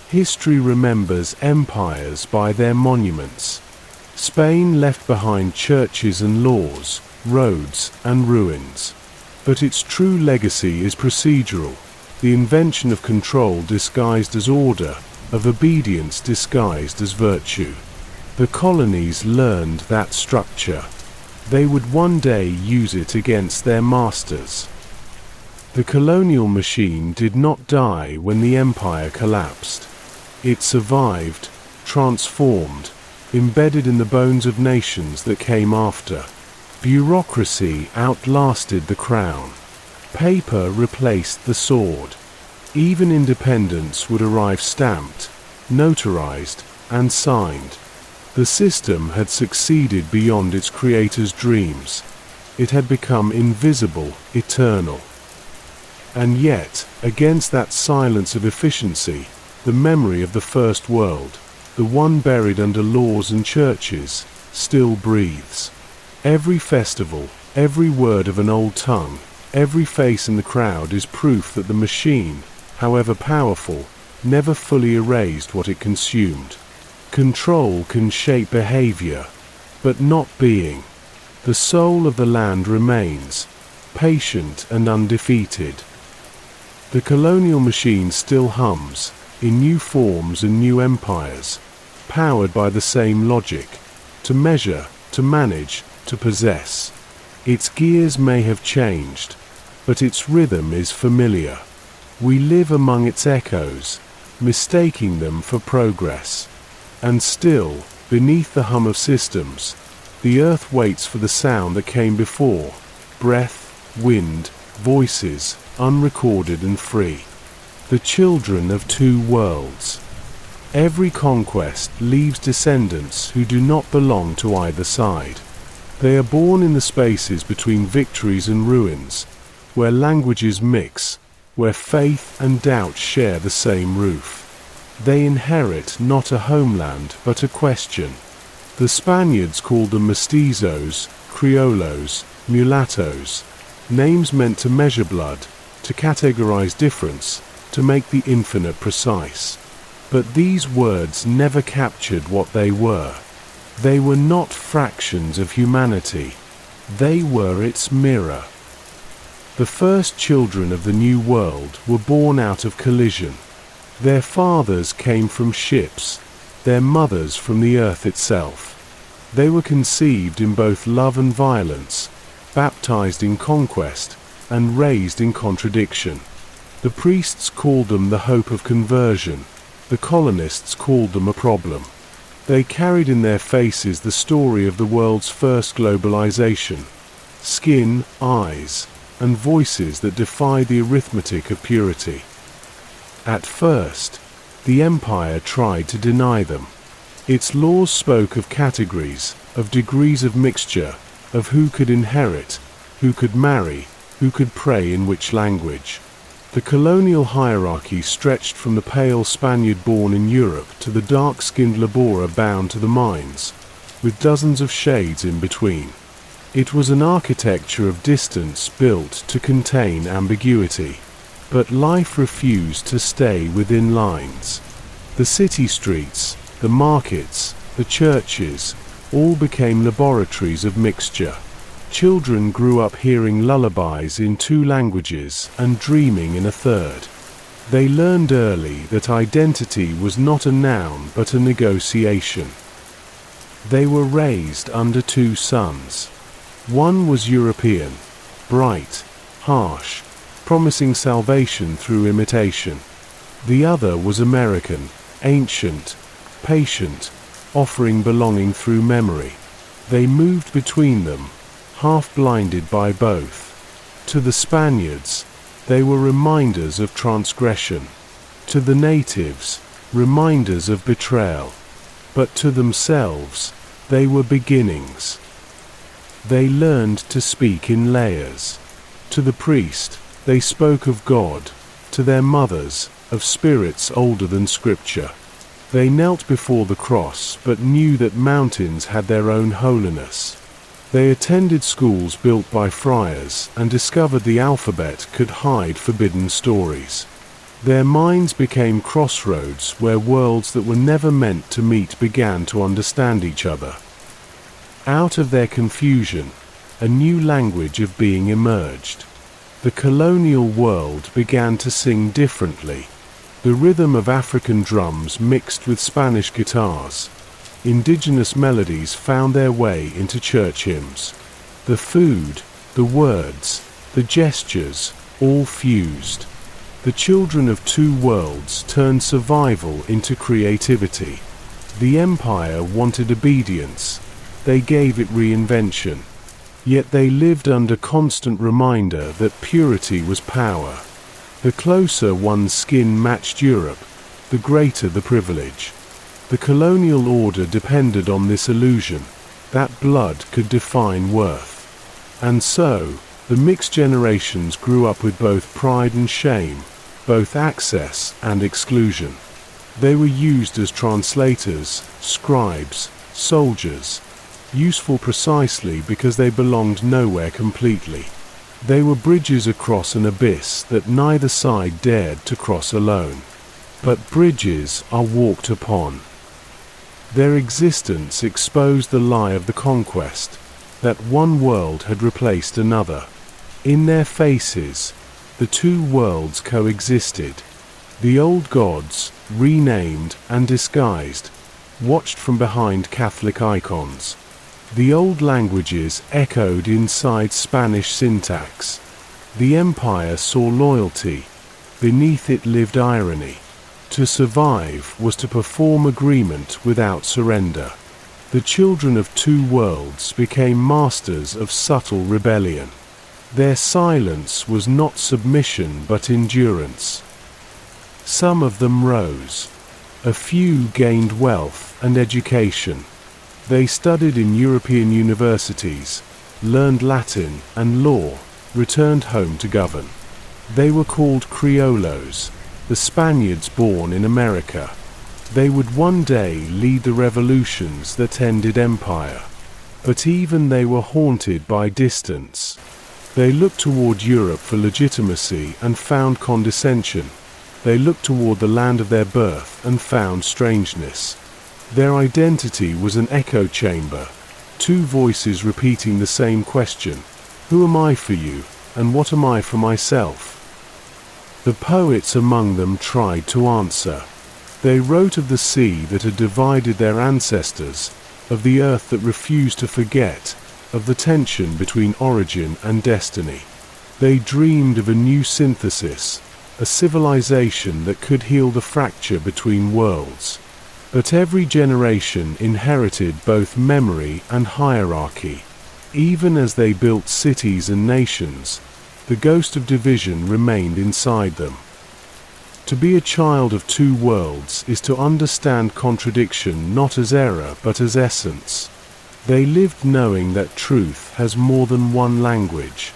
[SPEAKER 1] History remembers empires by their monuments. Spain left behind churches and laws, roads and ruins. But its true legacy is procedural, the invention of control disguised as order, of obedience disguised as virtue. The colonies learned that structure. They would one day use it against their masters. The colonial machine did not die when the empire collapsed. It survived, transformed, embedded in the bones of nations that came after. Bureaucracy outlasted the crown. Paper replaced the sword. Even independence would arrive stamped, notarized, and signed. The system had succeeded beyond its creator's dreams. It had become invisible, eternal. And yet, against that silence of efficiency, the memory of the First World, the one buried under laws and churches, still breathes. Every festival, every word of an old tongue, every face in the crowd is proof that the machine, however powerful, never fully erased what it consumed. Control can shape behavior, but not being. The soul of the land remains, patient and undefeated. The colonial machine still hums, in new forms and new empires, powered by the same logic, to measure, to manage, to possess. Its gears may have changed, but its rhythm is familiar. We live among its echoes, mistaking them for progress. And still, beneath the hum of systems, the earth waits for the sound that came before, breath, wind, voices, unrecorded and free. The children of two worlds. Every conquest leaves descendants who do not belong to either side. They are born in the spaces between victories and ruins, where languages mix, where faith and doubt share the same roof. They inherit not a homeland but a question. The Spaniards called them mestizos, criollos, mulattoes, names meant to measure blood, to categorize difference, to make the infinite precise. But these words never captured what they were. They were not fractions of humanity. They were its mirror. The first children of the New World were born out of collision. Their fathers came from ships, their mothers from the earth itself. They were conceived in both love and violence, baptized in conquest, and raised in contradiction. The priests called them the hope of conversion. The colonists called them a problem. They carried in their faces the story of the world's first globalization. Skin, eyes, and voices that defy the arithmetic of purity. At first, the empire tried to deny them. Its laws spoke of categories, of degrees of mixture, of who could inherit, who could marry, who could pray in which language. The colonial hierarchy stretched from the pale Spaniard born in Europe to the dark-skinned laborer bound to the mines, with dozens of shades in between. It was an architecture of distance built to contain ambiguity. But life refused to stay within lines. The city streets, the markets, the churches, all became laboratories of mixture. Children grew up hearing lullabies in 2 languages and dreaming in a 3rd. They learned early that identity was not a noun but a negotiation. They were raised under 2 suns. One was European, bright, harsh, promising salvation through imitation. The other was American, ancient, patient, offering belonging through memory. They moved between them, half blinded by both. To the Spaniards, they were reminders of transgression. To the natives, reminders of betrayal. but to themselves, they were beginnings. They learned to speak in layers. To the priest, they spoke of God, to their mothers, of spirits older than Scripture. They knelt before the cross but knew that mountains had their own holiness. They attended schools built by friars and discovered the alphabet could hide forbidden stories. Their minds became crossroads where worlds that were never meant to meet began to understand each other. Out of their confusion, a new language of being emerged. The colonial world began to sing differently. The rhythm of African drums mixed with Spanish guitars. Indigenous melodies found their way into church hymns. The food, the words, the gestures, all fused. The children of two worlds turned survival into creativity. The empire wanted obedience. They gave it reinvention. Yet they lived under constant reminder that purity was power. The closer one's skin matched Europe, the greater the privilege. The colonial order depended on this illusion, that blood could define worth. And so, the mixed generations grew up with both pride and shame, both access and exclusion. They were used as translators, scribes, soldiers, useful precisely because they belonged nowhere completely. They were bridges across an abyss that neither side dared to cross alone. But bridges are walked upon. Their existence exposed the lie of the conquest, that one world had replaced another. In their faces, the two worlds coexisted. The old gods, renamed and disguised, watched from behind Catholic icons. The old languages echoed inside Spanish syntax. The empire saw loyalty. Beneath it lived irony. To survive was to perform agreement without surrender. The children of two worlds became masters of subtle rebellion. Their silence was not submission but endurance. Some of them rose. A few gained wealth and education. They studied in European universities, learned Latin and law, returned home to govern. They were called criollos, the Spaniards born in America. They would one day lead the revolutions that ended empire. But even they were haunted by distance. They looked toward Europe for legitimacy and found condescension. They looked toward the land of their birth and found strangeness. Their identity was an echo chamber, two voices repeating the same question: who am I for you, and what am I for myself? The poets among them tried to answer. They wrote of the sea that had divided their ancestors, of the earth that refused to forget, of the tension between origin and destiny. They dreamed of a new synthesis, a civilization that could heal the fracture between worlds. But every generation inherited both memory and hierarchy. Even as they built cities and nations, the ghost of division remained inside them. To be a child of two worlds is to understand contradiction not as error but as essence. They lived knowing that truth has more than one language.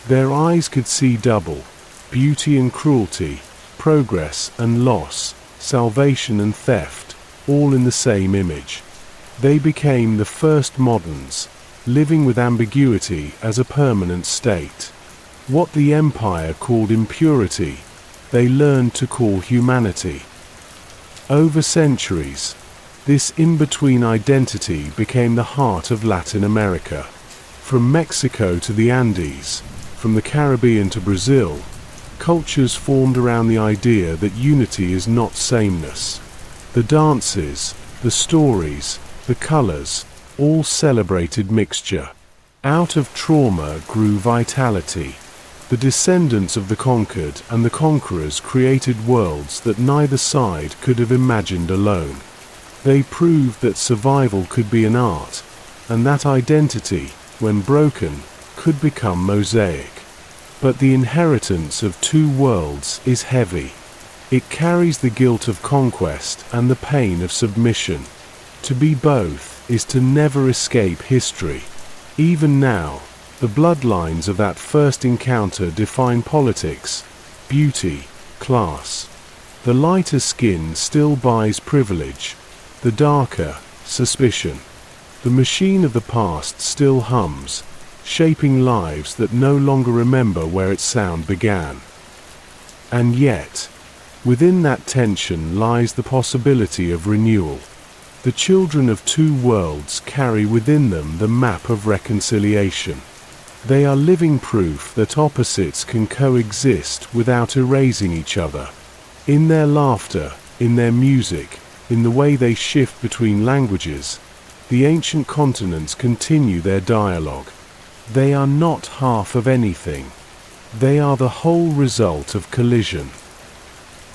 [SPEAKER 1] Their eyes could see double, beauty and cruelty, progress and loss, salvation and theft, all in the same image. They became the first moderns, living with ambiguity as a permanent state. What the empire called impurity, they learned to call humanity. Over centuries, this in-between identity became the heart of Latin America. From Mexico to the Andes, from the Caribbean to Brazil, cultures formed around the idea that unity is not sameness. The dances, the stories, the colors, all celebrated mixture. Out of trauma grew vitality. The descendants of the conquered and the conquerors created worlds that neither side could have imagined alone. They proved that survival could be an art, and that identity, when broken, could become mosaic. But the inheritance of two worlds is heavy. It carries the guilt of conquest and the pain of submission. To be both is to never escape history. Even now, the bloodlines of that first encounter define politics, beauty, class. The lighter skin still buys privilege, the darker, suspicion. The machine of the past still hums, shaping lives that no longer remember where its sound began. And yet, within that tension lies the possibility of renewal. The children of two worlds carry within them the map of reconciliation. They are living proof that opposites can coexist without erasing each other. In their laughter, in their music, in the way they shift between languages, the ancient continents continue their dialogue. They are not half of anything. They are the whole result of collision.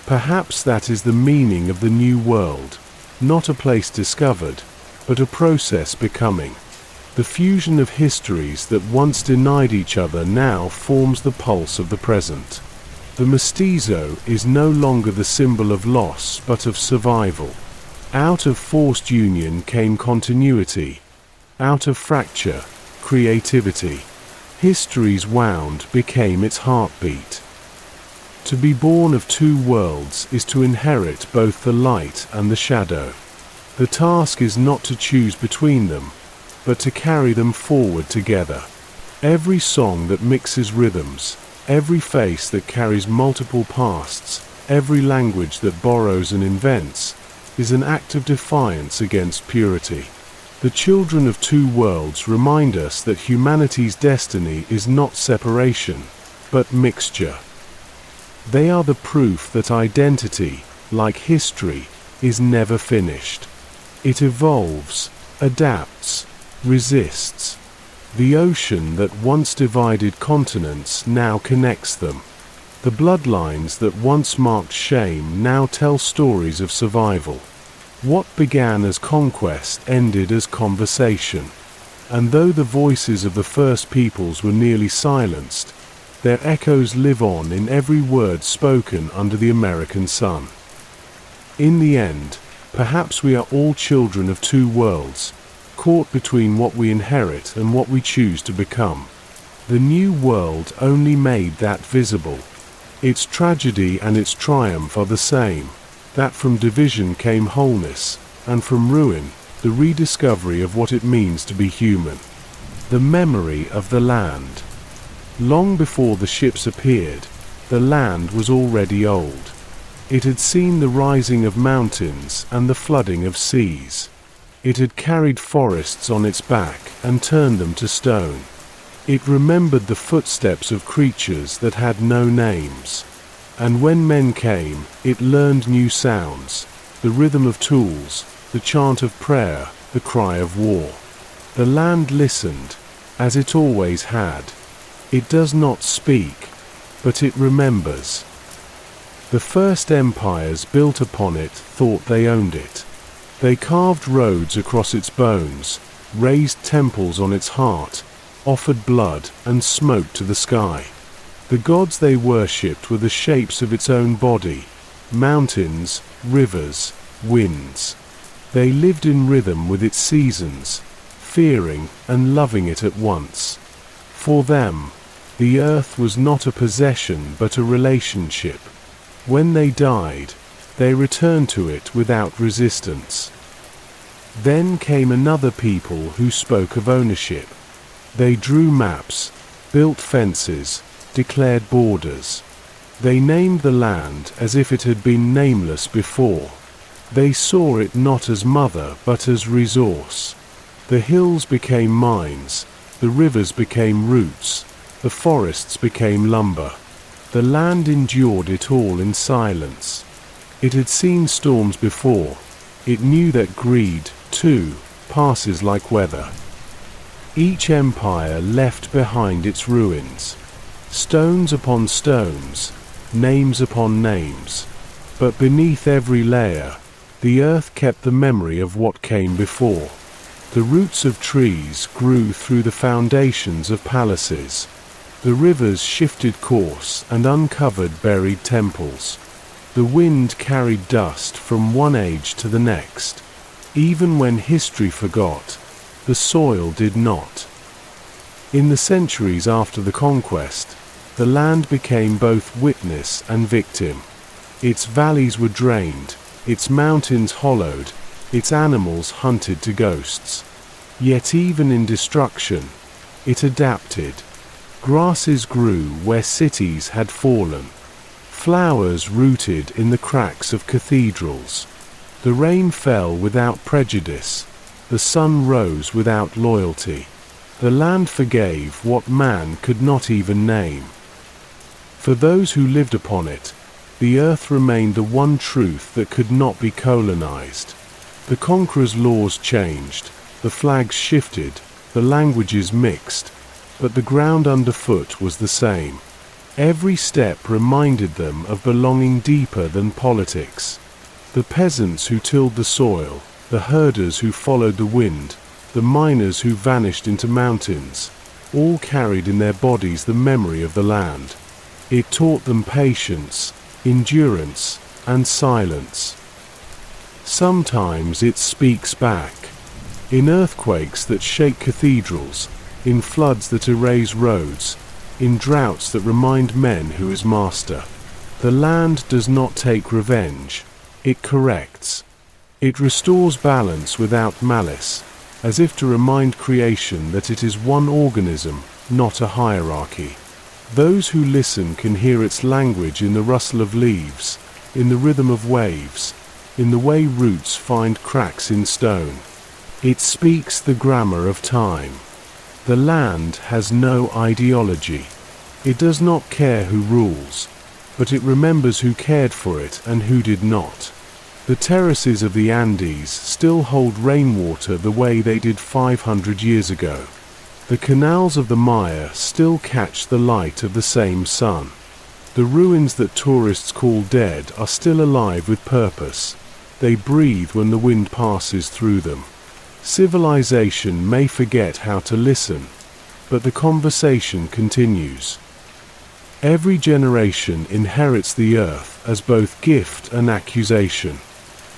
[SPEAKER 1] Perhaps that is the meaning of the New World, not a place discovered, but a process becoming. The fusion of histories that once denied each other now forms the pulse of the present. The mestizo is no longer the symbol of loss but of survival. Out of forced union came continuity. Out of fracture, creativity. History's wound became its heartbeat. To be born of two worlds is to inherit both the light and the shadow. The task is not to choose between them, but to carry them forward together. Every song that mixes rhythms, every face that carries multiple pasts, every language that borrows and invents, is an act of defiance against purity. The children of two worlds remind us that humanity's destiny is not separation, but mixture. They are the proof that identity, like history, is never finished. It evolves, adapts, resists. The ocean that once divided continents now connects them. The bloodlines that once marked shame now tell stories of survival. What began as conquest ended as conversation. And though the voices of the first peoples were nearly silenced, their echoes live on in every word spoken under the American sun. In the end, perhaps we are all children of two worlds, caught between what we inherit and what we choose to become. The New World only made that visible. Its tragedy and its triumph are the same, that from division came wholeness, and from ruin, the rediscovery of what it means to be human. The memory of the land. Long before the ships appeared, the land was already old. It had seen the rising of mountains and the flooding of seas. It had carried forests on its back and turned them to stone. It remembered the footsteps of creatures that had no names. And when men came, it learned new sounds, the rhythm of tools, the chant of prayer, the cry of war. The land listened, as it always had. It does not speak, but it remembers. The first empires built upon it thought they owned it. They carved roads across its bones, raised temples on its heart, offered blood and smoke to the sky. The gods they worshipped were the shapes of its own body, mountains, rivers, winds. They lived in rhythm with its seasons, fearing and loving it at once. For them, the earth was not a possession but a relationship. When they died, they returned to it without resistance. Then came another people who spoke of ownership. They drew maps, built fences, declared borders. They named the land as if it had been nameless before. They saw it not as mother but as resource. The hills became mines, the rivers became roots, the forests became lumber. The land endured it all in silence. It had seen storms before. It knew that greed, too, passes like weather. Each empire left behind its ruins. Stones upon stones, names upon names. But beneath every layer, the earth kept the memory of what came before. The roots of trees grew through the foundations of palaces. The rivers shifted course and uncovered buried temples. The wind carried dust from one age to the next. Even when history forgot, the soil did not. In the centuries after the conquest, the land became both witness and victim. Its valleys were drained, its mountains hollowed, its animals hunted to ghosts. Yet even in destruction, it adapted. Grasses grew where cities had fallen. Flowers rooted in the cracks of cathedrals. The rain fell without prejudice. The sun rose without loyalty. The land forgave what man could not even name. For those who lived upon it, the earth remained the one truth that could not be colonized. The conquerors' laws changed, the flags shifted, the languages mixed, but the ground underfoot was the same. Every step reminded them of belonging deeper than politics. The peasants who tilled the soil, the herders who followed the wind, the miners who vanished into mountains, all carried in their bodies the memory of the land. It taught them patience, endurance, and silence. Sometimes it speaks back. In earthquakes that shake cathedrals, in floods that erase roads, in droughts that remind men who is master. The land does not take revenge, it corrects. It restores balance without malice, as if to remind creation that it is one organism, not a hierarchy. Those who listen can hear its language in the rustle of leaves, in the rhythm of waves, in the way roots find cracks in stone. It speaks the grammar of time. The land has no ideology. It does not care who rules, but it remembers who cared for it and who did not. The terraces of the Andes still hold rainwater the way they did 500 years ago. The canals of the Maya still catch the light of the same sun. The ruins that tourists call dead are still alive with purpose. They breathe when the wind passes through them. Civilization may forget how to listen, but the conversation continues. Every generation inherits the earth as both gift and accusation.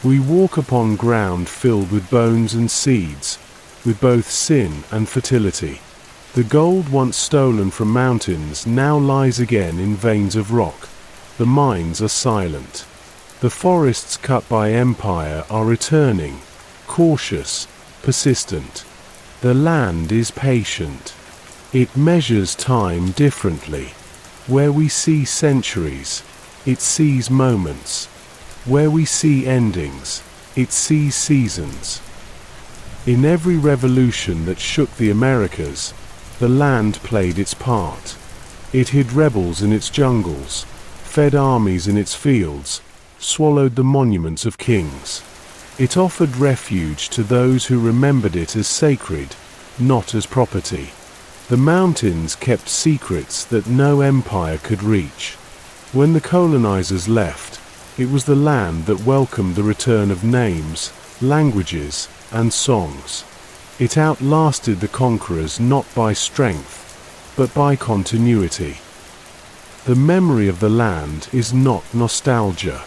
[SPEAKER 1] We walk upon ground filled with bones and seeds, with both sin and fertility. The gold once stolen from mountains now lies again in veins of rock. The mines are silent. The forests cut by empire are returning, cautious, persistent. The land is patient. It measures time differently. Where we see centuries, it sees moments. Where we see endings, it sees seasons. In every revolution that shook the Americas, the land played its part. It hid rebels in its jungles, fed armies in its fields, swallowed the monuments of kings. It offered refuge to those who remembered it as sacred, not as property. The mountains kept secrets that no empire could reach. When the colonizers left, it was the land that welcomed the return of names, languages, and songs. It outlasted the conquerors not by strength, but by continuity. The memory of the land is not nostalgia.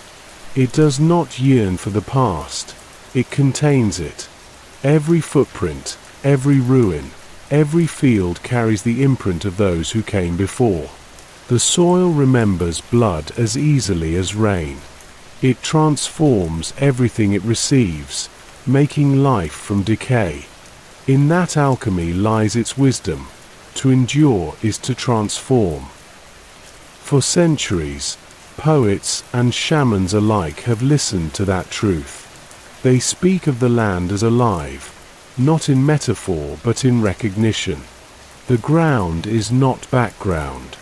[SPEAKER 1] It does not yearn for the past, it contains it. Every footprint, every ruin, every field carries the imprint of those who came before. The soil remembers blood as easily as rain. It transforms everything it receives, making life from decay. In that alchemy lies its wisdom. To endure is to transform. For centuries, poets and shamans alike have listened to that truth. They speak of the land as alive, not in metaphor but in recognition. The ground is not background.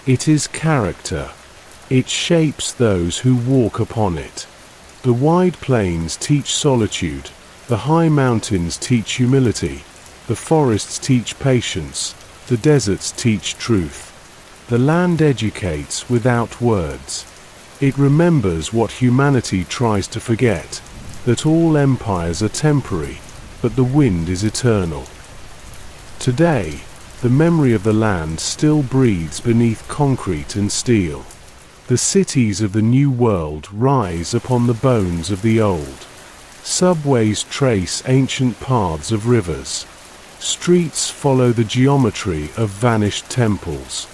[SPEAKER 1] It is character. It shapes those who walk upon it. The wide plains teach solitude, the high mountains teach humility, the forests teach patience, the deserts teach truth. The land educates without words. It remembers what humanity tries to forget, that all empires are temporary, but the wind is eternal. Today, the memory of the land still breathes beneath concrete and steel. The cities of the New World rise upon the bones of the old. Subways trace ancient paths of rivers. Streets follow the geometry of vanished temples.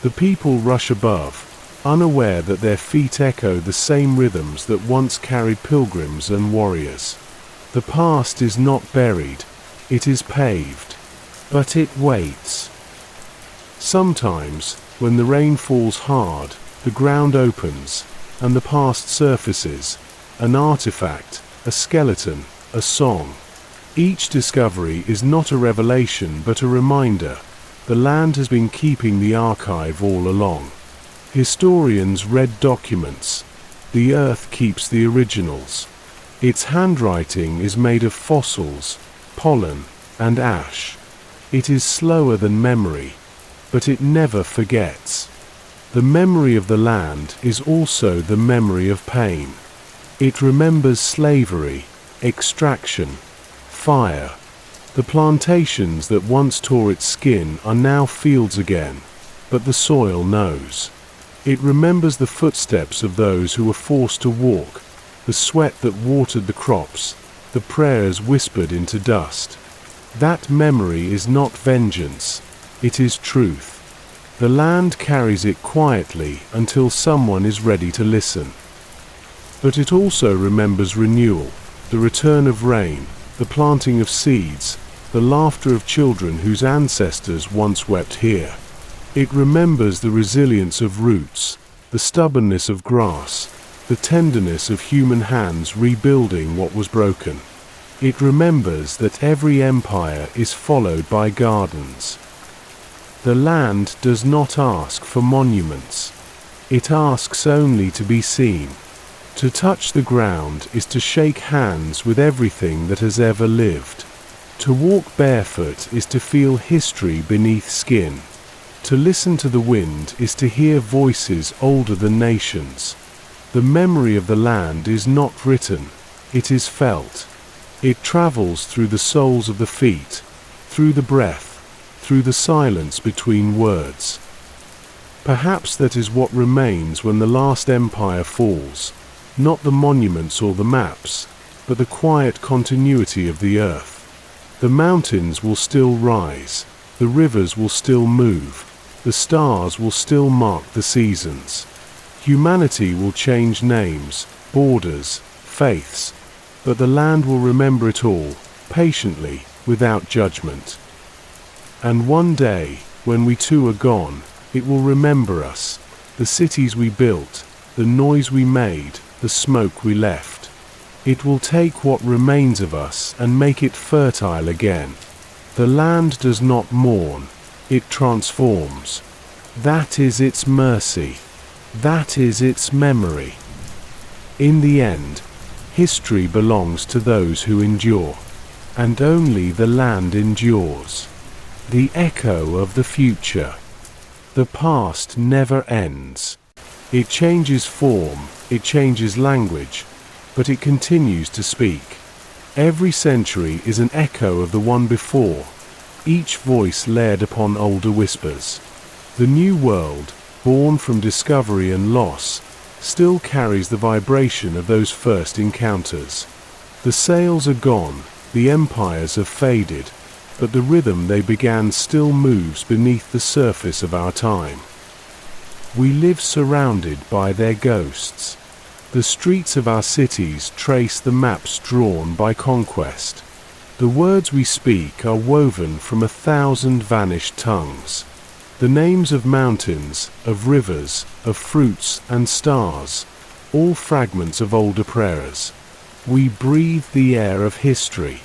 [SPEAKER 1] The people rush above, unaware that their feet echo the same rhythms that once carried pilgrims and warriors. The past is not buried, it is paved. But it waits. Sometimes, when the rain falls hard, the ground opens, and the past surfaces, an artifact, a skeleton, a song. Each discovery is not a revelation but a reminder. The land has been keeping the archive all along. Historians read documents. The earth keeps the originals. Its handwriting is made of fossils, pollen, and ash. It is slower than memory, but it never forgets. The memory of the land is also the memory of pain. It remembers slavery, extraction, fire. The plantations that once tore its skin are now fields again, but the soil knows. It remembers the footsteps of those who were forced to walk, the sweat that watered the crops, the prayers whispered into dust. That memory is not vengeance, it is truth. The land carries it quietly until someone is ready to listen. But it also remembers renewal, the return of rain, the planting of seeds, the laughter of children whose ancestors once wept here. It remembers the resilience of roots, the stubbornness of grass, the tenderness of human hands rebuilding what was broken. It remembers that every empire is followed by gardens. The land does not ask for monuments. It asks only to be seen. To touch the ground is to shake hands with everything that has ever lived. To walk barefoot is to feel history beneath skin. To listen to the wind is to hear voices older than nations. The memory of the land is not written, it is felt. It travels through the soles of the feet, through the breath, through the silence between words. Perhaps that is what remains when the last empire falls. Not the monuments or the maps, but the quiet continuity of the earth. The mountains will still rise, the rivers will still move, the stars will still mark the seasons. Humanity will change names, borders, faiths, but the land will remember it all, patiently, without judgment. And one day, when we too are gone, it will remember us, the cities we built, the noise we made, the smoke we left. It will take what remains of us and make it fertile again. The land does not mourn, it transforms. That is its mercy. That is its memory. In the end, history belongs to those who endure, and only the land endures. The echo of the future. The past never ends. It changes form, it changes language, but it continues to speak. Every century is an echo of the one before, each voice layered upon older whispers. The new world, born from discovery and loss, still carries the vibration of those first encounters. The sails are gone, the empires have faded, but the rhythm they began still moves beneath the surface of our time. We live surrounded by their ghosts. The streets of our cities trace the maps drawn by conquest. The words we speak are woven from 1,000 vanished tongues. The names of mountains, of rivers, of fruits and stars, all fragments of older prayers. We breathe the air of history.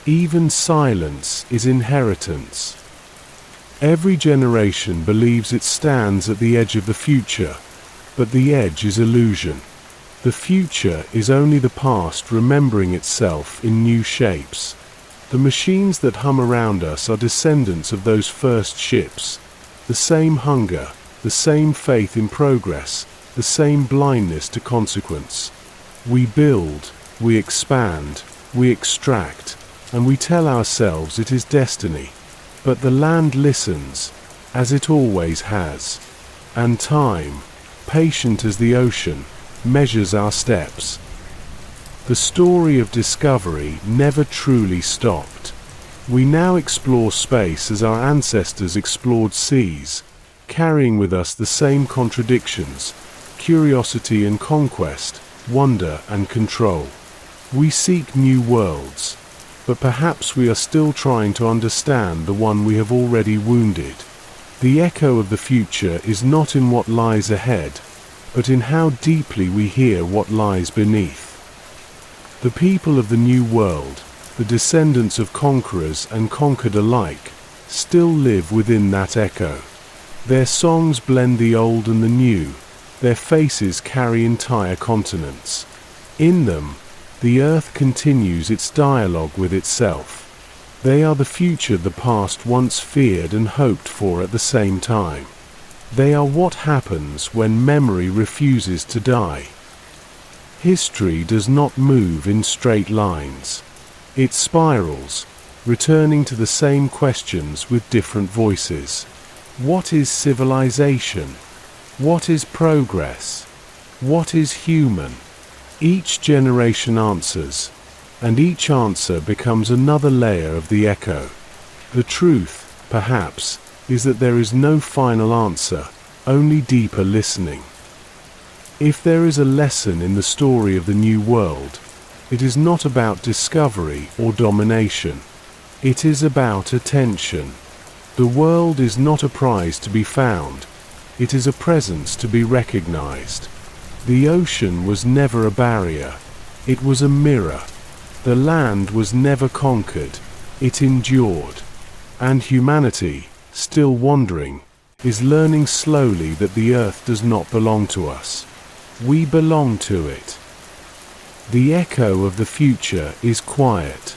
[SPEAKER 1] Even silence is inheritance. Every generation believes it stands at the edge of the future, but the edge is illusion. The future is only the past remembering itself in new shapes. The machines that hum around us are descendants of those first ships. The same hunger, the same faith in progress, the same blindness to consequence. We build, we expand, we extract, and we tell ourselves it is destiny. But the land listens, as it always has. And time, patient as the ocean, measures our steps. The story of discovery never truly stopped. We now explore space as our ancestors explored seas, carrying with us the same contradictions: curiosity and conquest, wonder and control. We seek new worlds, but perhaps we are still trying to understand the one we have already wounded. The echo of the future is not in what lies ahead, but in how deeply we hear what lies beneath. The people of the New World, the descendants of conquerors and conquered alike, still live within that echo. Their songs blend the old and the new, their faces carry entire continents. In them, the earth continues its dialogue with itself. They are the future the past once feared and hoped for at the same time. They are what happens when memory refuses to die. History does not move in straight lines. It spirals, returning to the same questions with different voices. What is civilization? What is progress? What is human? Each generation answers, and each answer becomes another layer of the echo. The truth, perhaps, is that there is no final answer, only deeper listening. If there is a lesson in the story of the New World, it is not about discovery or domination. It is about attention. The world is not a prize to be found. It is a presence to be recognized. The ocean was never a barrier. It was a mirror. The land was never conquered. It endured. And humanity, still wandering, is learning slowly that the earth does not belong to us. We belong to it. The echo of the future is quiet.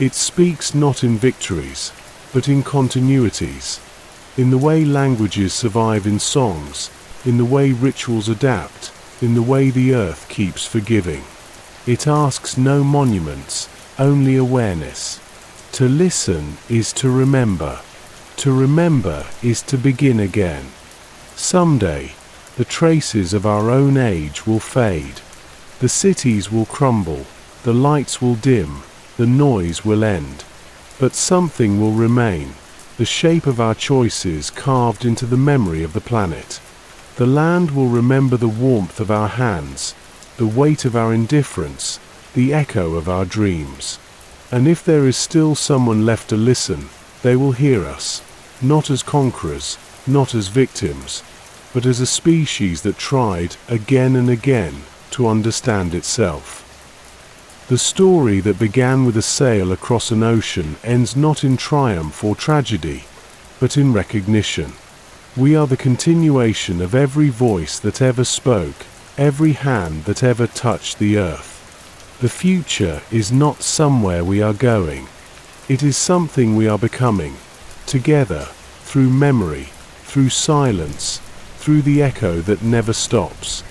[SPEAKER 1] It speaks not in victories, but in continuities, in the way languages survive in songs, in the way rituals adapt, in the way the earth keeps forgiving. It asks no monuments, only awareness. To listen is to remember. To remember is to begin again. Someday, the traces of our own age will fade. The cities will crumble, the lights will dim, the noise will end. But something will remain, the shape of our choices carved into the memory of the planet. The land will remember the warmth of our hands, the weight of our indifference, the echo of our dreams. And if there is still someone left to listen, they will hear us, not as conquerors, not as victims, but as a species that tried, again and again, to understand itself. The story that began with a sail across an ocean ends not in triumph or tragedy, but in recognition. We are the continuation of every voice that ever spoke, every hand that ever touched the earth. The future is not somewhere we are going. It is something we are becoming, together, through memory, through silence, through the echo that never stops.